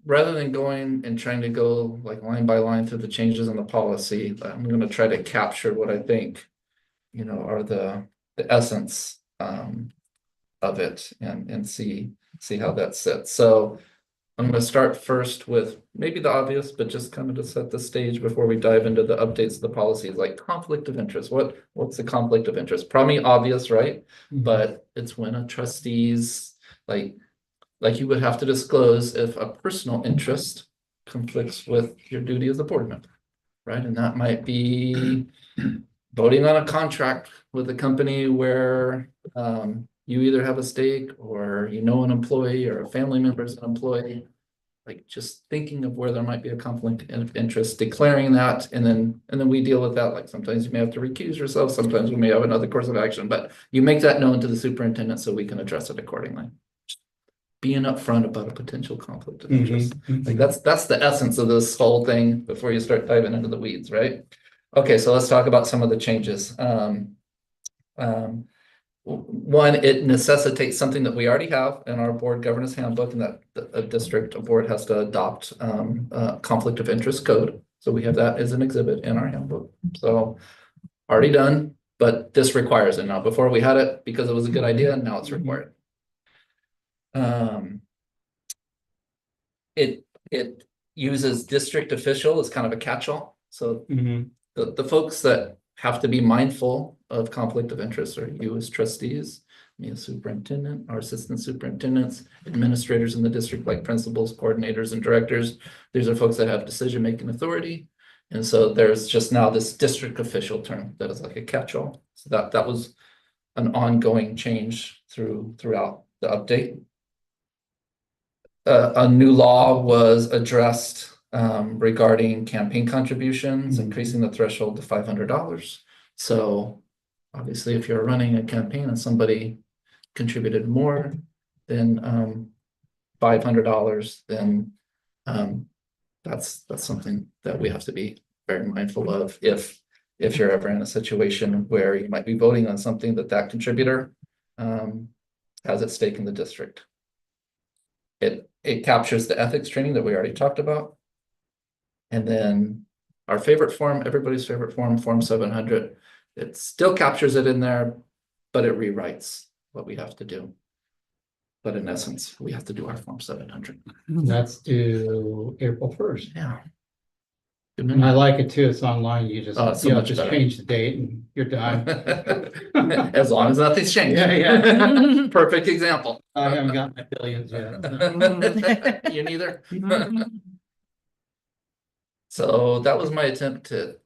rather than going and trying to go like line by line through the changes in the policy, I'm gonna try to capture what I think, are the essence, of it and see how that sits. So I'm gonna start first with maybe the obvious, but just kind of to set the stage before we dive into the updates of the policies, like conflict of interest. What's the conflict of interest? Probably obvious, right? But it's when a trustee's like you would have to disclose if a personal interest conflicts with your duty as a board member, right? And that might be voting on a contract with a company where you either have a stake or you know an employee or a family member is an employee. Like just thinking of where there might be a conflict of interest, declaring that, and then we deal with that. Like sometimes you may have to recuse yourself, sometimes we may have another course of action, but you make that known to the superintendent so we can address it accordingly. Being upfront about a potential conflict of interest. Like that's the essence of this whole thing before you start diving into the weeds, right? Okay, so let's talk about some of the changes. One, it necessitates something that we already have in our board governance handbook, and that a district, a board has to adopt conflict of interest code. So we have that as an exhibit in our handbook. So already done, but this requires it now. Before we had it because it was a good idea, and now it's required. It uses district official as kind of a catch-all. So the folks that have to be mindful of conflict of interest are you as trustees, me as superintendent, our assistant superintendents, administrators in the district like principals, coordinators, and directors. These are folks that have decision-making authority. And so there's just now this district official term that is like a catch-all. So that was an ongoing change throughout the update. A new law was addressed regarding campaign contributions, increasing the threshold to $500. So obviously, if you're running a campaign and somebody contributed more than $500, then that's something that we have to be very mindful of if you're ever in a situation where you might be voting on something that contributor has at stake in the district. It captures the ethics training that we already talked about. And then our favorite form, everybody's favorite form, Form 700, it still captures it in there, but it rewrites what we have to do. But in essence, we have to do our Form 700. That's due April 1st. Yeah. And I like it too. It's online. You just, so you know, much just better. change the date and you're done. As long as nothing's changed. Yeah. Perfect example. I haven't got my billions yet. You neither. So that was my attempt to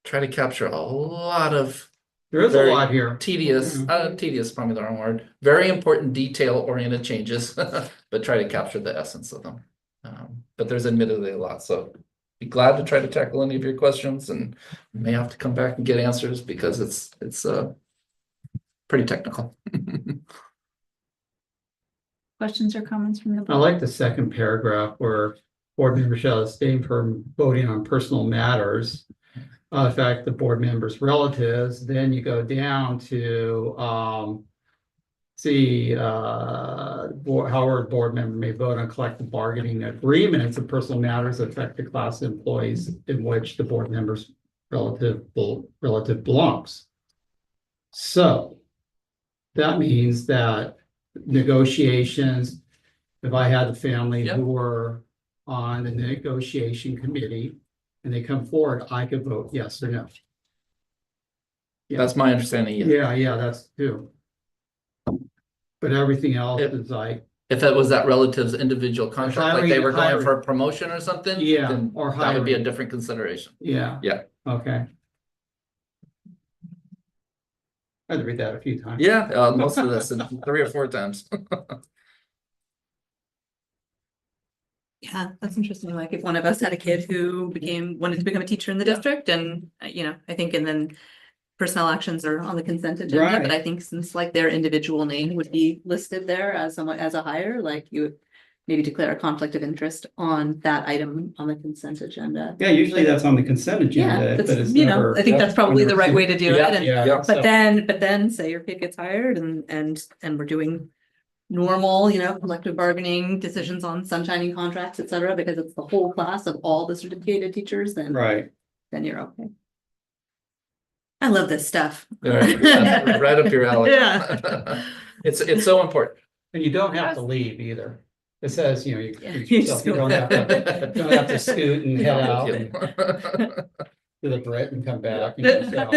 try to capture a lot of There is a very lot here. tedious, tedious is probably the wrong word, very important detail-oriented changes, but try to capture the essence of them. But there's admittedly a lot, so be glad to try to tackle any of your questions, and we may have to come back and get answers because it's pretty technical. Questions or comments from the I board? like the second paragraph where board members shall abstain from voting on personal matters. Affect the board members' relatives. Then you go down to however, board member may vote on collective bargaining agreements of personal matters that affect the class of employees in which the board member's relative belongs. So that means that negotiations, if I had a family who were on the negotiation committee and they come forward, I could vote yes or no. Yeah. That's my understanding. Yeah, that's true. But everything else is like, if it was that relative's individual contract, like they were going hiring. for a promotion or something, Yeah, then or that would be a hiring. different consideration. Yeah. Yeah. Okay. I had to read that a few times. Yeah, most of this, 3 or 4 times. Yeah, that's interesting. Like if one of us had a kid who wanted to become a teacher in the district and, I think, and then personnel actions are on the consent agenda, Right. but I think since like their individual name would be listed there as someone, as a hire, like you would maybe declare a conflict of interest on that item on the consent agenda. Yeah, usually that's on the consent agenda. Yeah, but that's, it's I never- think that's probably the right way to do it. Yeah, And- yeah. But then say your kid gets hired and we're doing normal, collective bargaining decisions on sunshining contracts, et cetera, because it's the whole class of all the certificated teachers, then you're okay. I love this stuff. Right up your alley. Yeah. It's so important. And you don't have to leave either. It says, you know, you Yeah. excuse yourself, you don't have to scoot and head out and do the Brit and come back. You know, so.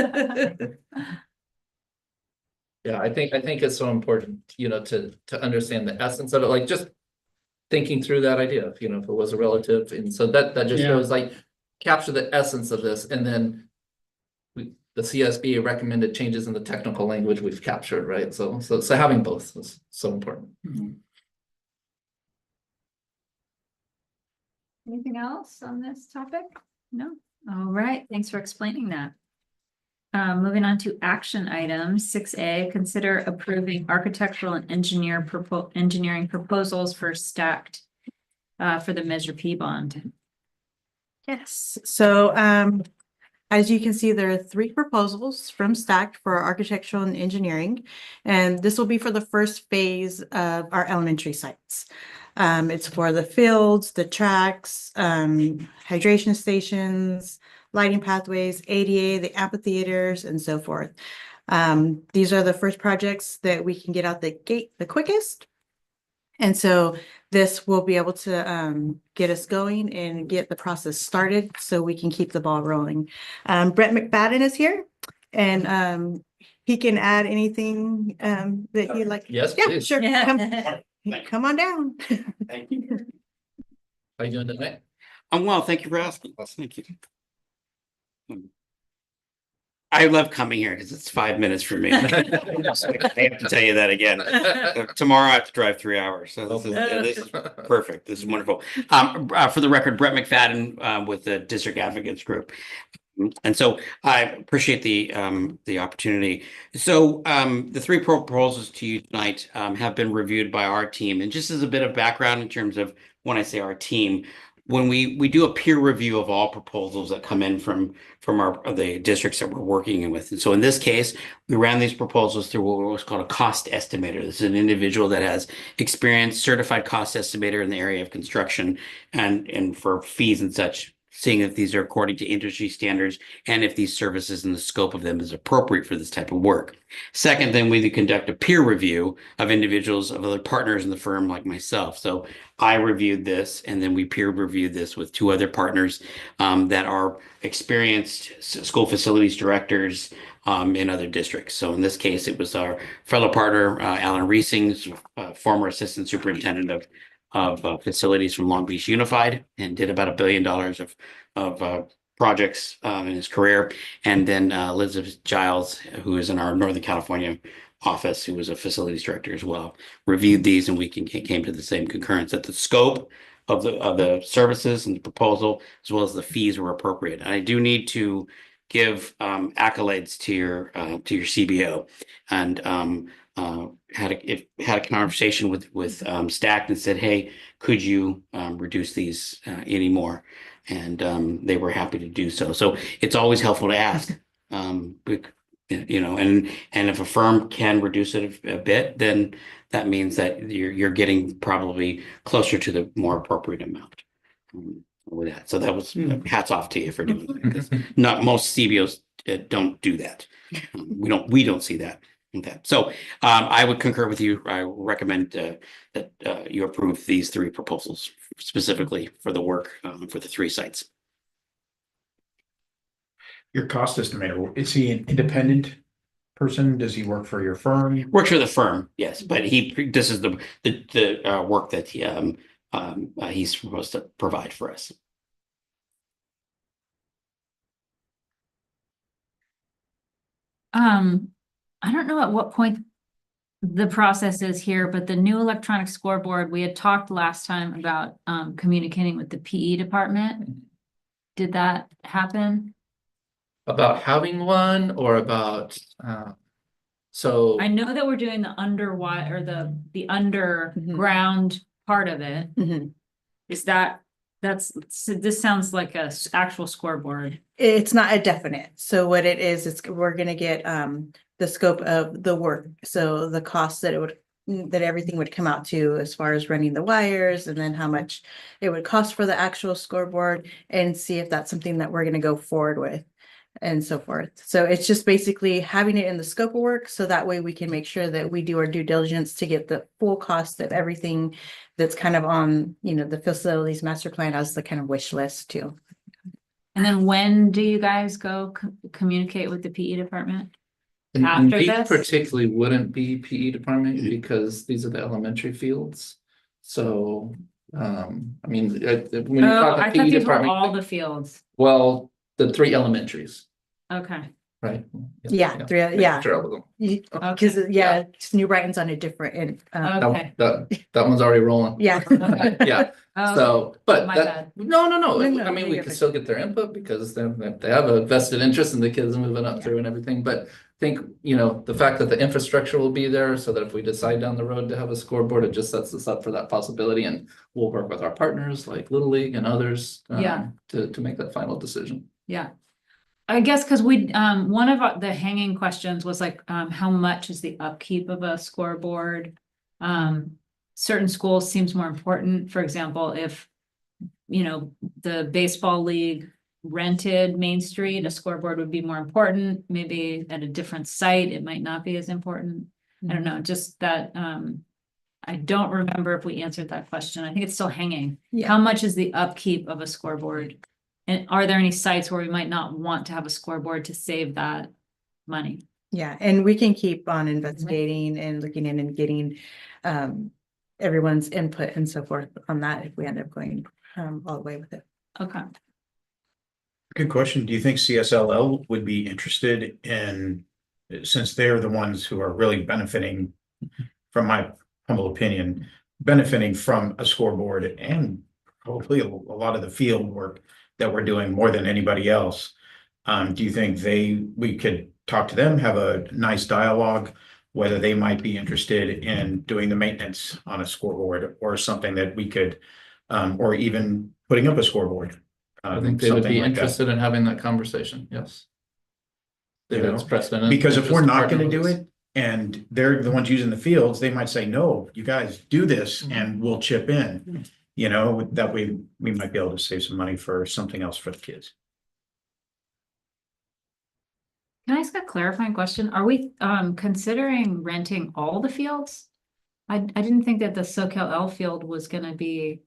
Yeah, I think it's so important, you know, to understand the essence of it, like just thinking through that idea, you know, if it was a relative, and so that just Yeah. shows like capture the essence of this, and then the CSB recommended changes in the technical language we've captured, right? So having both is so important. Anything else on this topic? No? All right, thanks for explaining that. Moving on to action items, 6A, consider approving architectural and engineering proposals for stacked for the Measure P bond. Yes, so as you can see, there are 3 proposals from Stacked for architectural and engineering, and this will be for the first phase of our elementary sites. It's for the fields, the tracks, hydration stations, lighting pathways, ADA, the amphitheaters, and so forth. These are the first projects that we can get out the gate the quickest. And so this will be able to get us going and get the process started so we can keep the ball rolling. Brett McFadden is here, and he can add anything that you'd like. Yes, Yeah, please. sure. Yeah. Come on down. Thank you. How you doing tonight? I'm well, thank you for asking. Thank you. I love coming here because it's 5 minutes for me. I have to tell you that again. Tomorrow I have to drive 3 hours, so this is perfect. This is wonderful. For the record, Brett McFadden with the District Advocates Group. And so I appreciate the opportunity. So the 3 proposals to you tonight have been reviewed by our team. And just as a bit of background in terms of when I say our team, when we do a peer review of all proposals that come in from the districts that we're working with. And so in this case, we ran these proposals through what was called a cost estimator. This is an individual that has experience, certified cost estimator in the area of construction and for fees and such, seeing if these are according to industry standards and if these services and the scope of them is appropriate for this type of work. Second, then we conduct a peer review of individuals, of other partners in the firm like myself. So I reviewed this, and then we peer reviewed this with 2 other partners that are experienced school facilities directors in other districts. So in this case, it was our fellow partner, Alan Reesing, former assistant superintendent of facilities from Long Beach Unified, and did about $1 billion of projects in his career. And then Elizabeth Giles, who is in our Northern California office, who was a facilities director as well, reviewed these, and we came to the same concurrence that the scope of the services and the proposal, as well as the fees, were appropriate. And I do need to give accolades to your CBO, and had a conversation with Stacked and said, hey, could you reduce these anymore? And they were happy to do so. So it's always helpful to ask, you know, and if a firm can reduce it a bit, then that means that you're getting probably closer to the more appropriate amount with that. So that was hats off to you for doing that, because not most CBOs don't do that. We don't see that. Okay. So I would concur with you. I recommend that you approve these 3 proposals specifically for the work for the 3 sites. Your cost estimator, is he an independent person? Does he work for your firm? Works for the firm, yes, but this is the work that he's supposed to provide for us. I don't know at what point the process is here, but the new electronic scoreboard, we had talked last time about communicating with the PE department. Did that happen? About having one, or about so I know that we're doing the underwater or the underground part of it. Mhm. Is so this sounds like a actual scoreboard. It's not a definite. So what it is, we're gonna get the scope of the work. So the cost that everything would come out to, as far as running the wires, and then how much it would cost for the actual scoreboard, and see if that's something that we're gonna go forward with. and so forth. So it's just basically having it in the scope of work, so that way we can make sure that we do our due diligence to get the full cost of everything that's kind of on, the facilities master plan as the kind of wish list too. And then when do you guys go communicate with the PE department? And After these this? particularly wouldn't be PE department because these are the elementary fields. So, I mean, when you Oh, talk I about thought PE these were all department, the fields. well, the 3 elementaries, Okay, right? Yeah, Sure, all of them. Because, New Brighton's on a different, and, okay. That one's already rolling. yeah. Yeah, Oh, so, but my that, bad. no, No, I mean, we you're can good. still get their input because they have a vested interest in the kids moving up Yeah. through and everything, but I think, the fact that the infrastructure will be there so that if we decide down the road to have a scoreboard, it just sets us up for that possibility, and we'll work with our partners like Little League and others Yeah. to make that final decision. Yeah. I guess because one of the hanging questions was like, how much is the upkeep of a scoreboard? Certain schools seems more important. For example, if, the baseball league rented Main Street, a scoreboard would be more important. Maybe at a different site, it might not be as important. I don't know, just that, I don't remember if we answered that question. I think it's still hanging. Yeah. How much is the upkeep of a scoreboard? And are there any sites where we might not want to have a scoreboard to save that money? Yeah, and we can keep on investigating and looking in and getting everyone's input and so forth on that if we end up going all the way with it. Okay. Good question. Do you think CSLL would be interested in, since they're the ones who are really benefiting, from my humble opinion, benefiting from a scoreboard and hopefully a lot of the field work that we're doing more than anybody else? Do you think we could talk to them, have a nice dialogue, whether they might be interested in doing the maintenance on a scoreboard or something that we could, or even putting up a scoreboard? I think they would something be like that. interested in having that conversation, yes. They've You know, expressed an Because if we're interest to not partner gonna with do us. it and they're the ones using the fields, they might say, no, you guys do this and we'll chip in. That way we might be able to save some money for something else for the kids. Can I ask a clarifying question? Are we considering renting all the fields? I didn't think that the SoCal L field was gonna be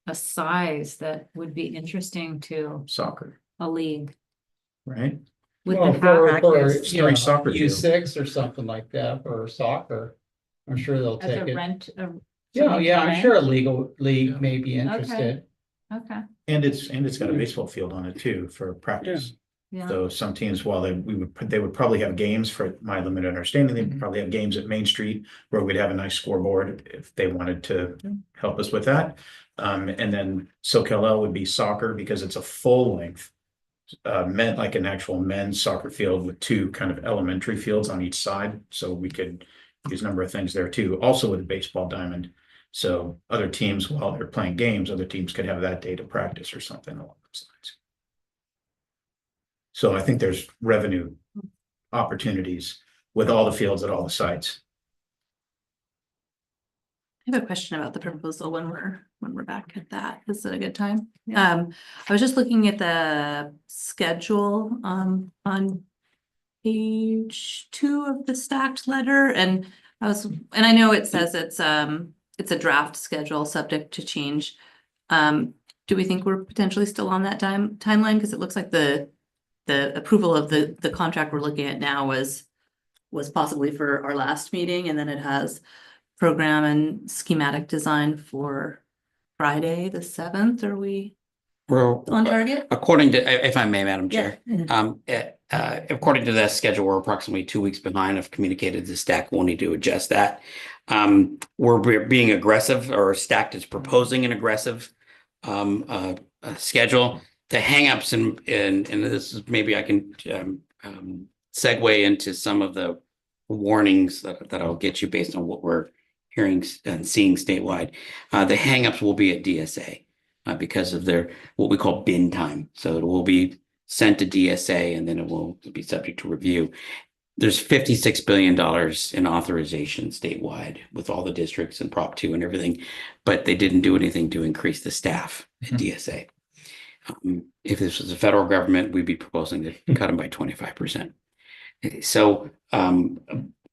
a size that would be interesting to Soccer, a league. right? With Well, the half for, practice During soccer field. U6 or something like that, or soccer, I'm sure they'll as a take it. rent. Yeah, I'm rent? sure a league may be interested. Okay, And it's got a baseball field on it too for practice. yeah, So some teams, while they would probably have games, for my limited understanding, they would probably have games at Main Street where we'd have a nice scoreboard if they wanted to help us with that. And then SoCal L would be soccer because it's a full length, like an actual men's soccer field with 2 kind of elementary fields on each side. So we could use a number of things there too, also with a baseball diamond. So other teams, while they're playing games, other teams could have that day to practice or something along those lines. So I think there's revenue opportunities with all the fields at all the sites. I have a question about the proposal when we're back at that. Is it a good time? I was just looking at the schedule on page 2 of the stacked letter, and I know it says it's a draft schedule subject to change. Do we think we're potentially still on that timeline? Because it looks like the approval of the contract we're looking at now was possibly for our last meeting, and then it has program and schematic design for Friday, the 7th. Are we on target? According to, if I may, Madam Chair. Yeah. According to that schedule, we're approximately 2 weeks behind. I've communicated to Stack, we'll need to adjust that. We're being aggressive, or Stack is proposing an aggressive schedule. The hangups and this is, maybe I can segue into some of the warnings that I'll get you based on what we're hearing and seeing statewide. The hangups will be at DSA because of their what we call bin time. So it will be sent to DSA and then it will be subject to review. There's $56 billion in authorization statewide with all the districts and Prop 2 and everything, but they didn't do anything to increase the staff at DSA. If this was the federal government, we'd be proposing to cut them by 25%. So,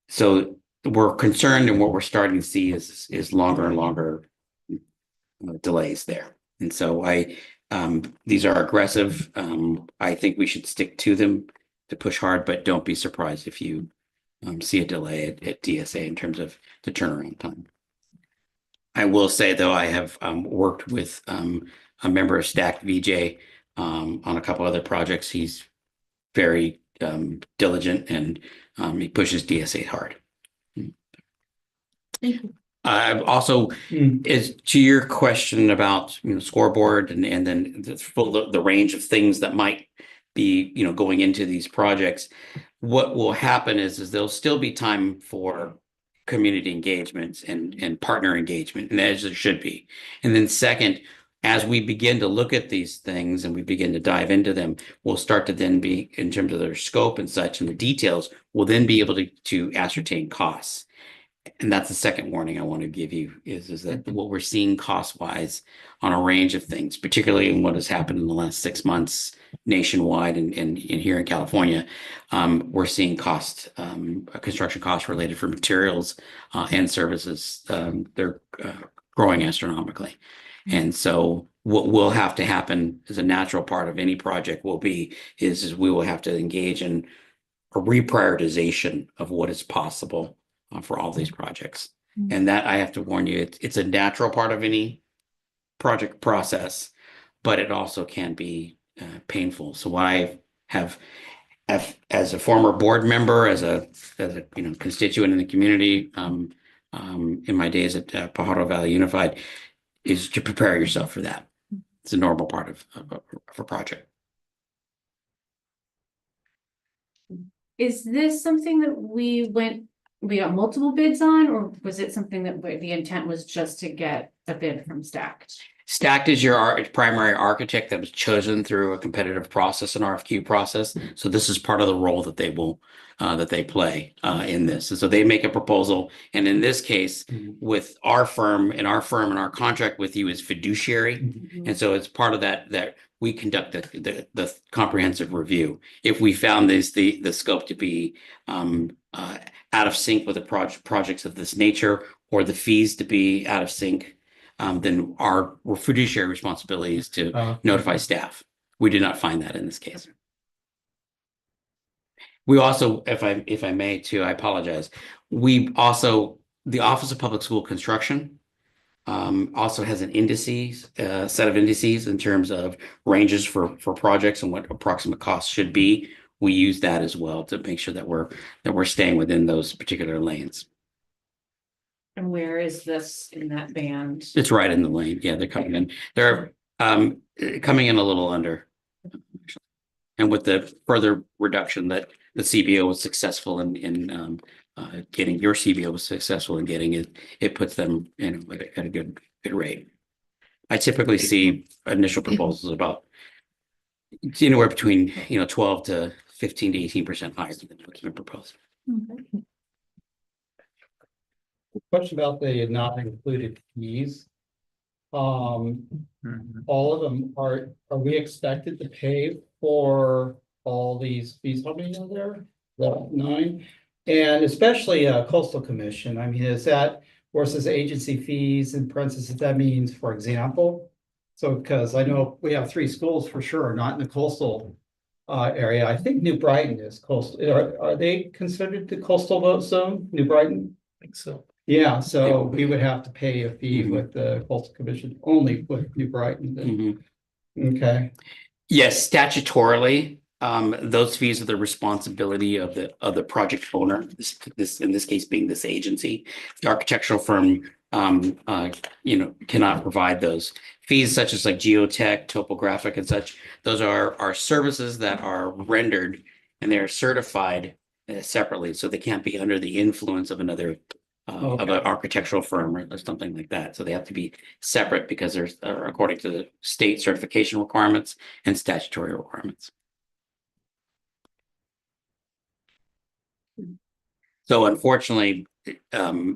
so we're concerned, and what we're starting to see is longer and longer delays there. And so these are aggressive. I think we should stick to them to push hard, but don't be surprised if you see a delay at DSA in terms of the turnaround time. I will say, though, I have worked with a member of Stack VJ on a couple other projects. He's very diligent, and he pushes DSA hard. Thank you. Also, is to your question about scoreboard and then the range of things that might be going into these projects. What will happen is there'll still be time for community engagements and partner engagement, and as there should be. And then second, as we begin to look at these things and we begin to dive into them, we'll start to then be, in terms of their scope and such and the details, we'll then be able to ascertain costs. And that's the second warning I want to give you is that what we're seeing cost-wise on a range of things, particularly in what has happened in the last 6 months nationwide and here in California, we're seeing construction costs related for materials and services. They're growing astronomically. And so what will have to happen as a natural part of any project is we will have to engage in a reprioritization of what is possible for all these projects. And that, I have to warn you, it's a natural part of any project process, but it also can be painful. So I have as a former board member, as a constituent in the community, in my days at Pajaro Valley Unified, is to prepare yourself for that. It's a normal part of a project. Is this something that we got multiple bids on, or was it something that the intent was just to get a bid from Stacked? Stacked is your primary architect that was chosen through a competitive process, an RFQ process. So this is part of the role that they play in this. And so they make a proposal. And in this case, with our firm and our contract with you is fiduciary. And so it's part of that we conduct the comprehensive review. If we found the scope to be out of sync with the projects of this nature, or the fees to be out of sync, then our fiduciary responsibility is to notify staff. We did not find that in this case. We also, if I may too, I apologize. The Office of Public School Construction also has an set of indices in terms of ranges for projects and what approximate costs should be. We use that as well to make sure that we're staying within those particular lanes. And where is this in that band? It's right in the lane. Yeah, they're coming in. They're coming in a little under. And with the further reduction that the CBO was successful in getting, your CBO was successful in getting it, it puts them in at a good rate. I typically see initial proposals about anywhere between 12 to 15 to 18% higher than what's been proposed. Question about the not included fees. All of them are we expected to pay for all these fees? How many are there? 9. And especially Coastal Commission. I mean, is that versus agency fees in parentheses? That means, for example, so because I know we have 3 schools for sure, not in the coastal area. I think New Brighton is coastal. Are they considered the coastal zone? New Brighton? I think so. Yeah, so we would have to pay a fee with the Coastal Commission only with New Brighton. Then. Okay. Yes, statutorily, those fees are the responsibility of the project owner. This in this case being this agency. The architectural firm, cannot provide those fees, such as like geotech, topographic, and such. Those are services that are rendered and they're certified separately, so they can't be under the influence of another. Of an architectural firm or something like that. So they have to be separate because there's according to the state certification requirements and statutory requirements. So unfortunately, there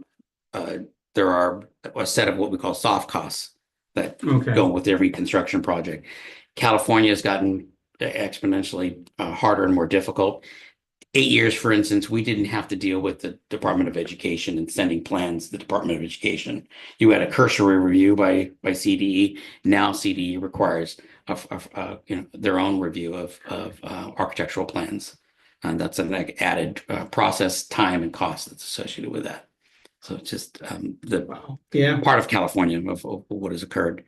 are a set of what we call soft costs that go with every construction project. California has gotten exponentially harder and more difficult. 8 years, for instance, we didn't have to deal with the Department of Education and sending plans to the Department of Education. You had a cursory review by CDE. Now CDE requires their own review of architectural plans, and that's an added process, time, and cost that's associated with that. So it's just Yeah. part of California of what has occurred.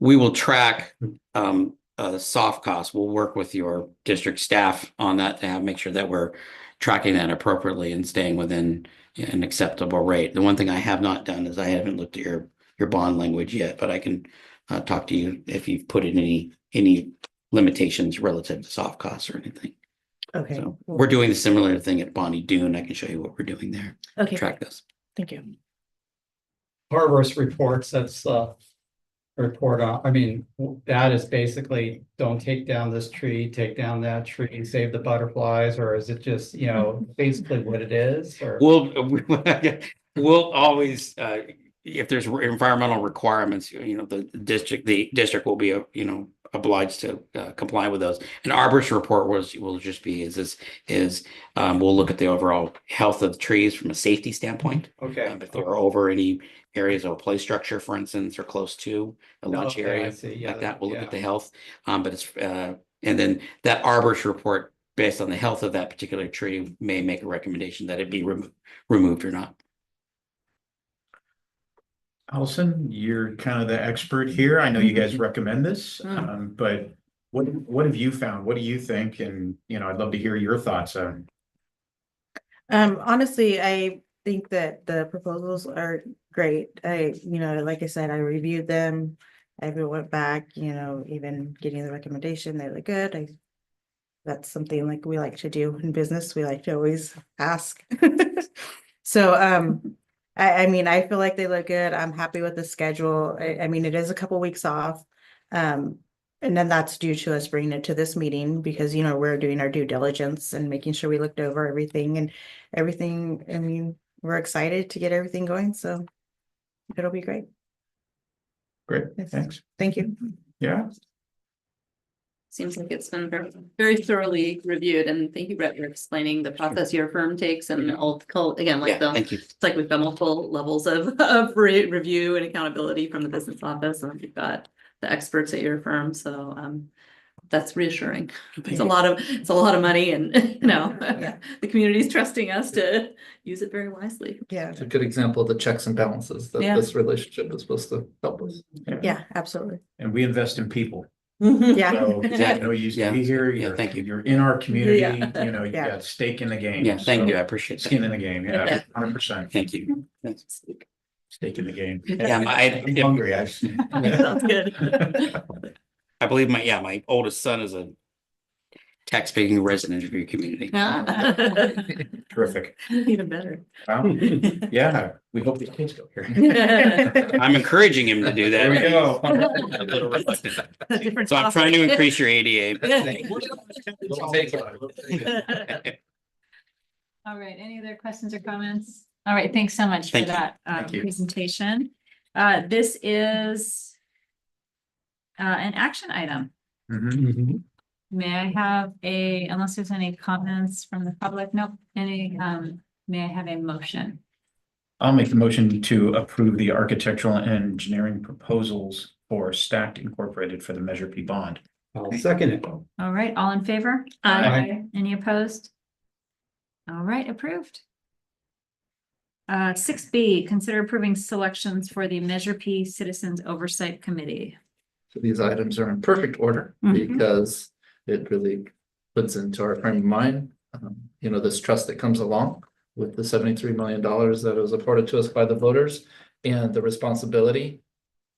We will track the soft costs. We'll work with your district staff on that to make sure that we're tracking that appropriately and staying within an acceptable rate. The one thing I have not done is I haven't looked at your bond language yet, but I can talk to you if you've put in any limitations relative to soft costs or anything. Okay. So we're doing a similar thing at Bonnie Doon. I can show you what we're doing there. Okay. Track this. Thank you. Arborist reports, that's report on, I mean, that is basically, don't take down this tree, take down that tree, save the butterflies, or is it just, you know, basically what it is, or? We'll always, if there's environmental requirements, the district will be, obliged to comply with those. An arborist report will just be we'll look at the overall health of the trees from a safety standpoint. Okay. If there are over any areas of a play structure, for instance, or close to a lunch Okay, I area, see. Yeah, like that, we'll look yeah. at the health. But it's and then that arborist report, based on the health of that particular tree, may make a recommendation that it be removed or not. Allison, you're kind of the expert here. I know you guys recommend this, but what have you found? What do you think? And, I'd love to hear your thoughts on. Honestly, I think that the proposals are great. Like I said, I reviewed them. I went back, even getting the recommendation, they look good. That's something like we like to do in business. We like to always ask. So, I feel like they look good. I'm happy with the schedule. It is a couple weeks off. And then that's due to us bringing it to this meeting because, we're doing our due diligence and making sure we looked over everything and everything. We're excited to get everything going. So it'll be great. Great, Yes. thanks. Thank you. Yeah. Seems like it's been very thoroughly reviewed, and thank you, Brett, for explaining the process your firm takes and again, like Thank you. it's like we've got multiple levels of review and accountability from the business office, and you've got the experts at your firm, so that's reassuring. It's a lot of money, and Yeah. the community's trusting us to use it very wisely. Yeah. It's a good example of the checks and balances that Yeah. this relationship is supposed to help us. Yeah, absolutely. And we invest in people. Yeah. So, Exactly. you used to be here, Thank you. you're in our community, Yeah. you Yeah. got stake in the game. Yeah, thank So, you. I appreciate Skin in that. the game, Yeah. yeah, 100%. Thank you. Stake in the game. Yeah, I'm hungry. Sounds good. I believe my oldest son is a tax-paying resident of your community. Terrific. Even better. Wow. Yeah, we hope the kids go here. I'm encouraging him to do that. There we go. A little reluctant. So I'm trying to increase your ADA. We'll take All right, any other questions or comments? All right, thanks so much for Thank you. that Thank you. presentation. This is an action item. Mhm. May I have unless there's any comments from the public? Nope. May I have a motion? I'll make the motion to approve the architectural and engineering proposals for Stacked Incorporated for the Measure P bond. I'll second it. All right, all in favor? Aye. Any opposed? All right, approved. 6B, consider approving selections for the Measure P Citizens Oversight Committee. So these items are in perfect order because it really puts into our frame of mind, this trust that comes along with the $73 million that was afforded to us by the voters, and the responsibility,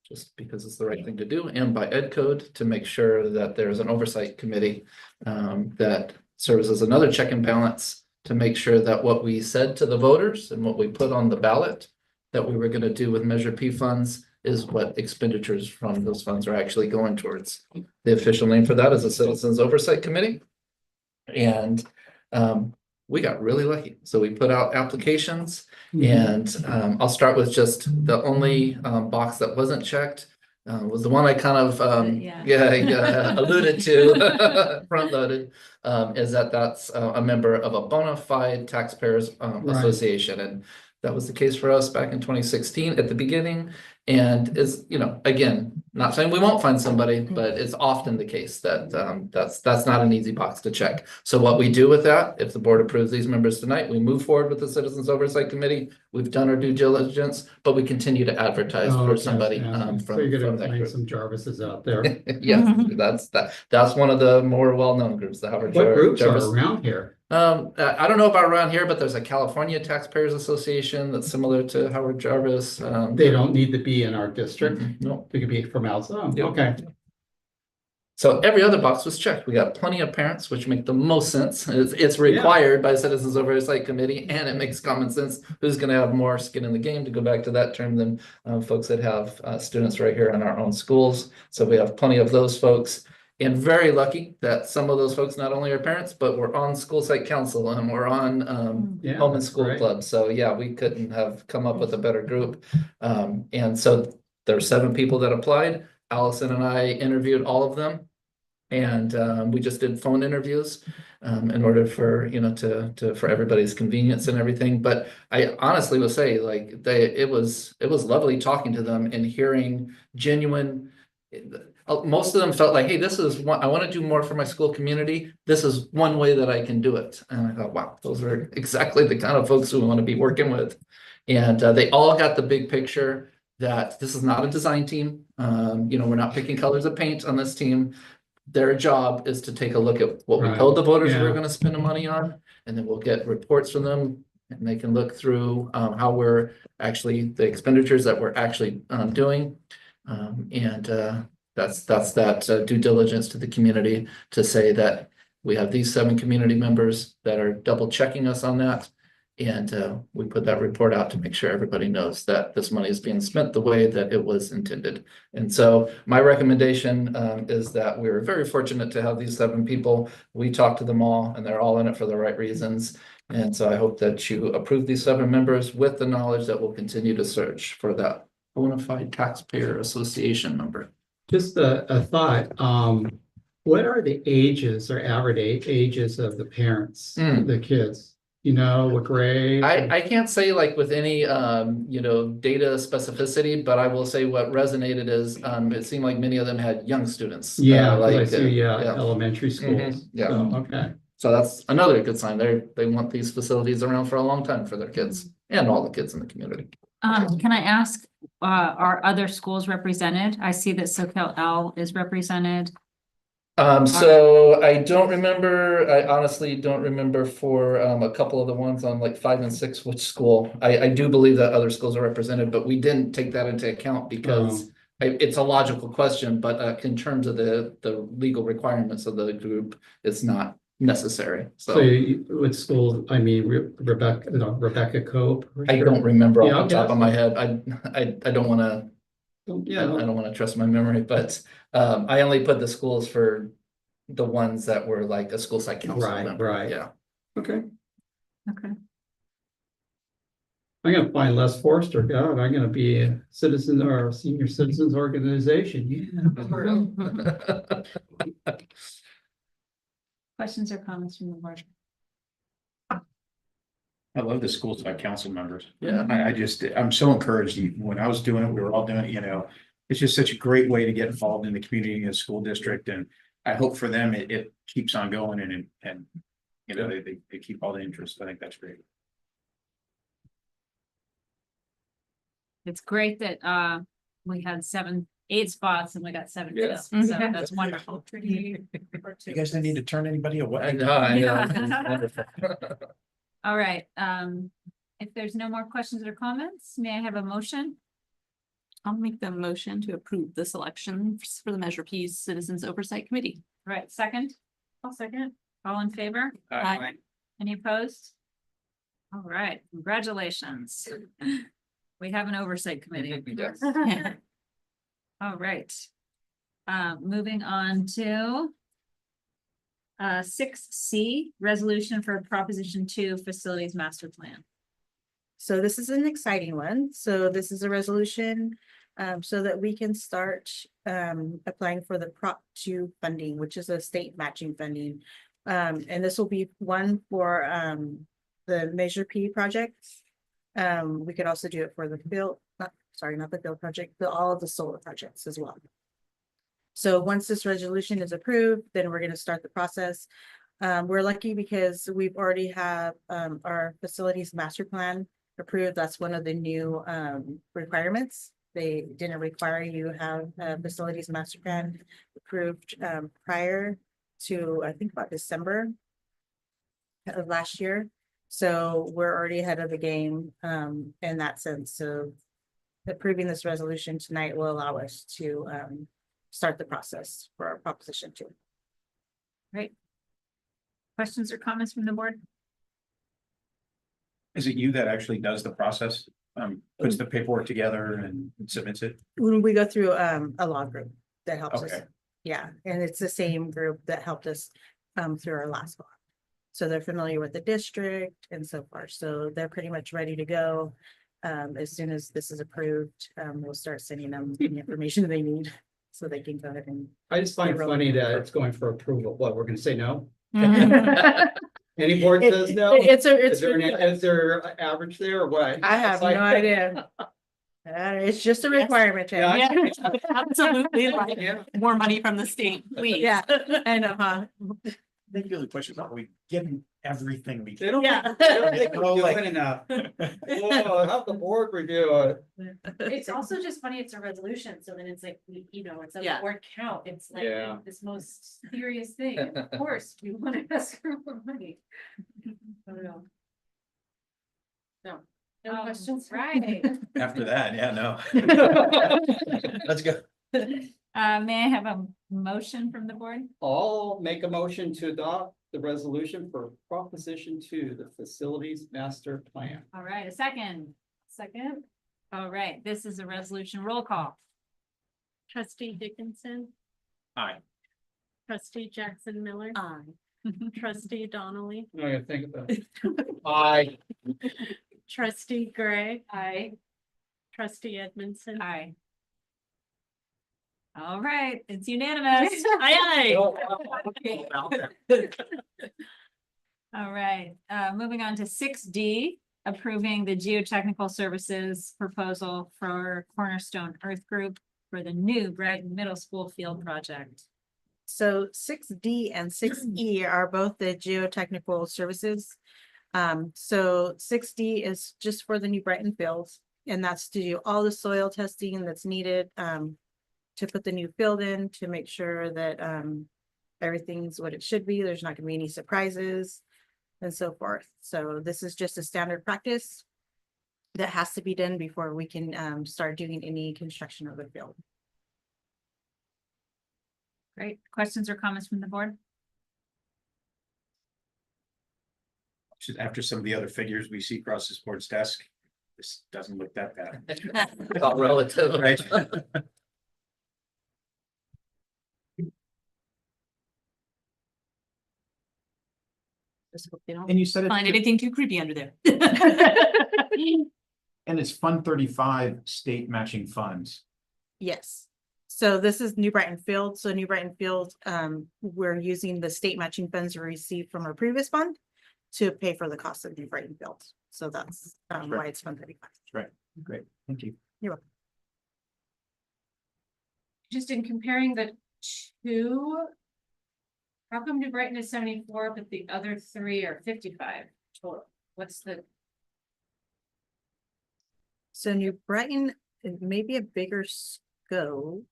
just because it's the right thing to do, and by Ed Code to make sure that there's an oversight committee that serves as another check and balance to make sure that what we said to the voters and what we put on the ballot that we were going to do with Measure P funds is what expenditures from those funds are actually going towards. The official name for that is the Citizens Oversight Committee. And we got really lucky. So we put out applications And I'll start with just the only box that wasn't checked. Was the one I kind of alluded to, front loaded, is that's a member of a bona fide taxpayers association. And that was the case for us back in 2016 at the beginning. And is, again, not saying we won't find somebody, but it's often the case that that's not an easy box to check. So what we do with that, if the board approves these members tonight, we move forward with the Citizens Oversight Committee. We've done our due diligence, but we continue to advertise for somebody So from you're gonna that find group. some Jarvises out there. Yes, that's one of the more well-known groups, the Howard What groups Jarvis. are around here? I don't know about around here, but there's a California Taxpayers Association that's similar to Howard Jarvis. They don't need to be in our district. No. They could be from outside. Yep. Okay. So every other box was checked. We got plenty of parents, which make the most sense. It's required by Citizens Oversight Committee, and it makes common sense. Who's going to have more skin in the game, to go back to that term, than folks that have students right here in our own schools. So we have plenty of those folks. And very lucky that some of those folks not only are parents, but we're on school site council and we're on home and school right. club. So yeah, we couldn't have come up with a better group. And so there were 7 people that applied. Allison and I interviewed all of them. And we just did phone interviews in order for, for everybody's convenience and everything. But I honestly will say, like, it was lovely talking to them and hearing genuine. Most of them felt like, hey, this is what I want to do more for my school community. This is one way that I can do it. And I thought, wow, those are exactly the kind of folks we want to be working with. And they all got the big picture that this is not a design team. We're not picking colors of paint on this team. Their job is to take a look at what we told the voters we were going to spend the money on, and then we'll get reports from them, and they can look through how we're actually, the expenditures that we're actually doing. That's that due diligence to the community to say that we have these 7 community members that are double checking us on that. And we put that report out to make sure everybody knows that this money is being spent the way that it was intended. And so my recommendation is that we're very fortunate to have these 7 people. We talked to them all, and they're all in it for the right reasons. And so I hope that you approve these 7 members with the knowledge that we'll continue to search for that bona fide taxpayer association member. Just a thought. What are the ages or average ages of the parents, the kids? What grade? I can't say like with any data specificity, but I will say what resonated is it seemed like many of them had young students. I see elementary schools. Yeah. Okay. So that's another good sign. They want these facilities around for a long time for their kids and all the kids in the community. Can I ask, are other schools represented? I see that SoCal is represented. So I don't remember, I honestly don't remember for a couple of the ones on like 5 and 6, which school. I do believe that other schools are represented, but we didn't take that into account because it's a logical question, but in terms of the legal requirements of the group, it's not necessary. So what school? I mean, Rebecca Cope. I don't remember off the top of my head. I don't want to. Yeah, I don't want to trust my memory, but I only put the schools for the ones that were like a school site council member. Right. Yeah. Okay. Okay. I'm gonna find Les Forster. God, I'm gonna be a citizen or a senior citizens organization. Yeah. Questions or comments from the board? I love the school site council members. Yeah. I'm so encouraged. When I was doing it, we were all doing it, it's just such a great way to get involved in the community and school district. And I hope for them, it keeps on going and they keep all the interest. I think that's great. It's great that we had 8 spots and we got 7 Yeah. kids. So that's wonderful. You guys don't need to turn anybody away. I know. Wonderful. All right, if there's no more questions or comments, may I have a motion? I'll make the motion to approve the selections for the Measure P's Citizens Oversight Committee. Right, second? I'll second. All in favor? Aye. Any opposed? All right, congratulations. We have an oversight committee. Yes. All right. Moving on to 6C, resolution for Proposition 2 Facilities Master Plan. So this is an exciting one. So this is a resolution so that we can start applying for the Prop 2 funding, which is a state matching funding. And this will be one for the Measure P projects. We could also do it for the not the build project, but all of the solar projects as well. So once this resolution is approved, then we're going to start the process. We're lucky because we've already have our facilities master plan approved. That's one of the new requirements. They didn't require you have a facilities master plan approved prior to, I think, about December of last year. So we're already ahead of the game in that sense. So approving this resolution tonight will allow us to start the process for our Proposition 2. Great. Questions or comments from the board? Is it you that actually does the process, puts the paperwork together and submits it? When we go through a law group that helps us. Okay. Yeah, and it's the same group that helped us through our last bond. So they're familiar with the district and so far. So they're pretty much ready to go. As soon as this is approved, we'll start sending them the information they need so they can go ahead and. I just find it funny that it's going for approval. What, we're gonna say no? Mhm. Any board says no? It's Is there an average there or what? I have no idea. It's just a requirement. Chad. Yeah. Absolutely, like Yeah. more money from the state, please. Yeah, I know, huh? I think the other question is, are we getting everything we They can? don't. Yeah. They don't think Oh, we're like- doing enough. Oh, have the board review it. It's also just funny, it's a resolution, so then it's like, it's a Yeah. word count, it's like Yeah. this most serious thing, of course, we want to ask for more money. I don't know. No questions, right? After that, yeah, no. Let's go. May I have a motion from the board? I'll make a motion to adopt the resolution for Proposition 2, the Facilities Master Plan. All right, a second. Second, All right, this is a resolution roll call. Trustee Dickinson, Aye. trustee Jackson Miller, Aye. trustee Donnelly, I'm gonna think about it. Aye. trustee Gray, I, trustee Edmondson. Aye. All right, it's unanimous. Aye, All right, moving on to 6D, approving the geotechnical services proposal for Cornerstone Earth Group for the new Brighton Middle School field project. So 6D and 6E are both the geotechnical services. So 6D is just for the new Brighton fields, and that's to do all the soil testing that's needed to put the new field in, to make sure that everything's what it should be. There's not gonna be any surprises and so forth. So this is just a standard practice that has to be done before we can start doing any construction of the field. Great, questions or comments from the board? Just after some of the other figures we see across this board's desk, this doesn't look that bad. It's all relative. Right? just hope they don't And you said find it, anything too creepy under there. and it's Fund 35 state matching funds. Yes. So this is New Brighton Field. So New Brighton Field, we're using the state matching funds we received from our previous fund to pay for the cost of New Brighton Field. So that's why it's Fund 35. Right, great, thank you. just in comparing the two. How come New Brighton is 74, but the other three are 55 total? What's the, So New Brighton, it may be a bigger scope.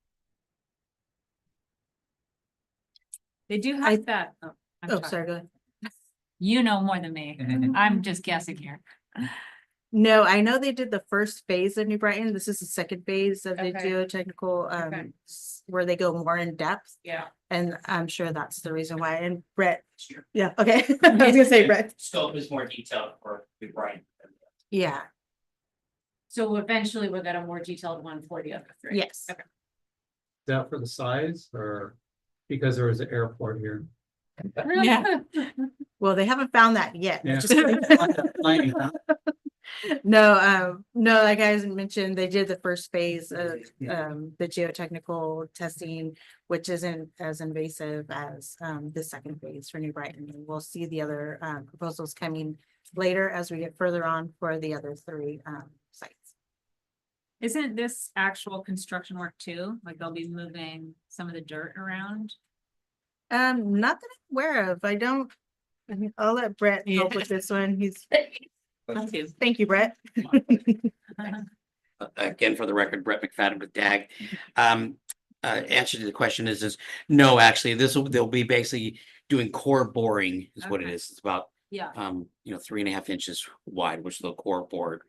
They do I- have that. Oh, I'm Oh, sorry. sorry, go ahead. You know more than me. I'm just guessing here. No, I know they did the first phase of New Brighton. This is the second phase of the Okay. geotechnical, Okay. where they go more in depth. yeah, And I'm sure that's the reason why. And Brett, yeah, okay. I was gonna say Brett. Scope is more detailed for the Brighton. Yeah, so eventually we'll get a more detailed one for the other three. yes. Okay. Is that for the size or because there was an airport here? Yeah. Well, they haven't found that yet. Yeah. Just- Lining, huh? No, like I mentioned, they did the first phase of the geotechnical testing, which isn't as invasive as the second phase for New Brighton. And we'll see the other proposals coming later as we get further on for the other three sites. Isn't this actual construction work too? Like they'll be moving some of the dirt around? Not that I'm aware of. I'll let Brett help with this one. Thank you, Brett. Again, for the record, Brett McFadden with DAG. Answer to the question is no, actually, they'll be basically doing core boring is what it Okay. is. It's about, Yeah. 3.5 inches wide, which they'll core bore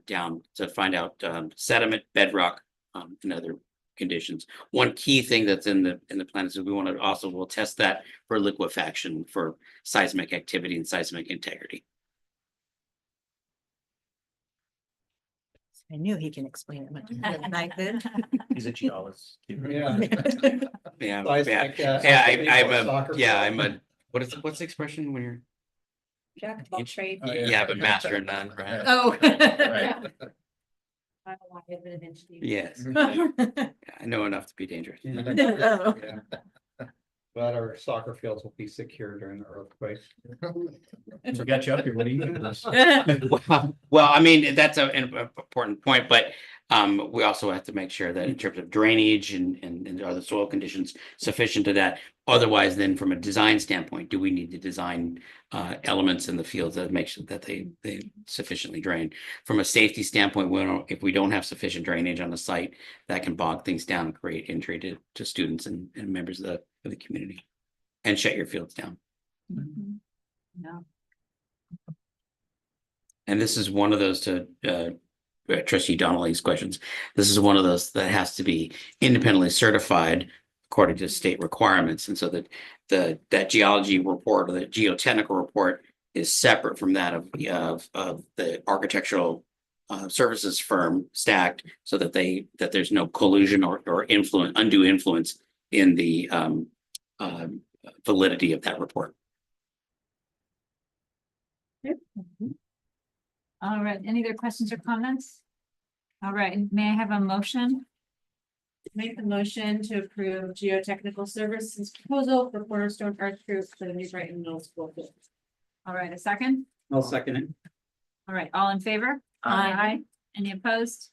down to find out sediment, bedrock, and other conditions. One key thing that's in the plan is that we'll test that for liquefaction for seismic activity and seismic integrity. I knew he can explain it much better than I could. He's a geologist. Yeah, Seismic, I'm a what's the expression when you're Jack of all trades. Oh, yeah, but master of none, right? Oh. I don't want to admit eventually. Yes, I know enough to be dangerous. Oh. But our soccer fields will be secure during the earthquake. So got you up here, what do you do? Well, I mean, that's an important point, but we also have to make sure that in terms of drainage and are the soil conditions sufficient to that? Otherwise, then from a design standpoint, do we need to design elements in the fields that make sure that they sufficiently drain? From a safety standpoint, if we don't have sufficient drainage on the site, that can bog things down and create injury to students and members of the community, and shut your fields down. No. And this is one of those to Trustee Donnelly's questions. This is one of those that has to be independently certified according to state requirements. And so that geology report or the geotechnical report is separate from that of the architectural services firm Stacked, so that there's no collusion or undue influence in the validity of that report. All right, any other questions or comments? All right, may I have a motion? Make the motion to approve geotechnical services proposal for Cornerstone Earth Group for the New Brighton Middle School. All right, a second? I'll second it. All right, all in favor? Aye. Any opposed?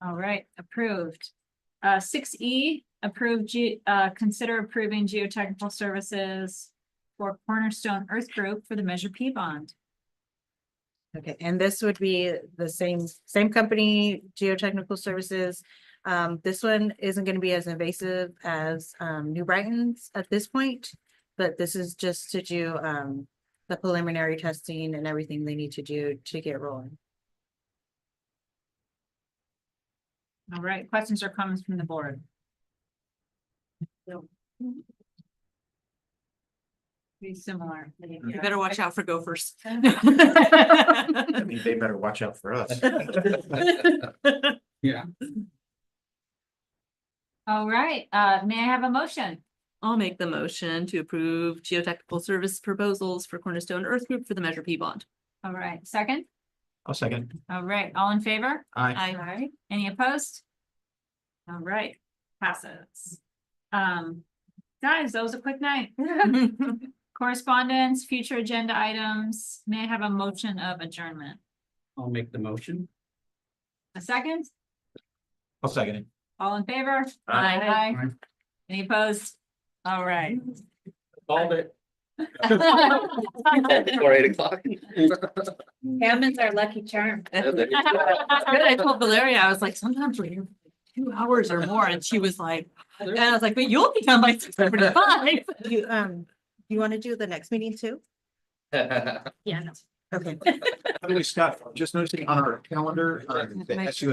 All right, approved. 6E, consider approving geotechnical services for Cornerstone Earth Group for the Measure P bond. Okay, and this would be the same company, Geotechnical Services. This one isn't going to be as invasive as New Brighton's at this point, but this is just to do the preliminary testing and everything they need to do to get rolling. All right, questions or comments from the board? Pretty similar. You better watch out for gophers. I mean, they better watch out for us. Yeah. All right, may I have a motion? I'll make the motion to approve geotechnical service proposals for Cornerstone Earth Group for the Measure P bond. All right, second? I'll second. All right, all in favor? Aye. Aye. Any opposed? All right, passes. Guys, that was a quick night. Correspondence, future agenda items. May I have a motion of adjournment? I'll make the motion. A second? I'll second it. All in favor? Aye. Aye. Any opposed? All right. Called it. Before 8 o'clock. Hammond's our lucky charm. Good, I told Valeria, I was like, sometimes we're here for 2 hours or more, and she was like, and I was like, but you'll be done by 6:45. You want to do the next meeting too? Yeah, no. Okay. By the way, Scott, just noticing on our calendar, the SUESD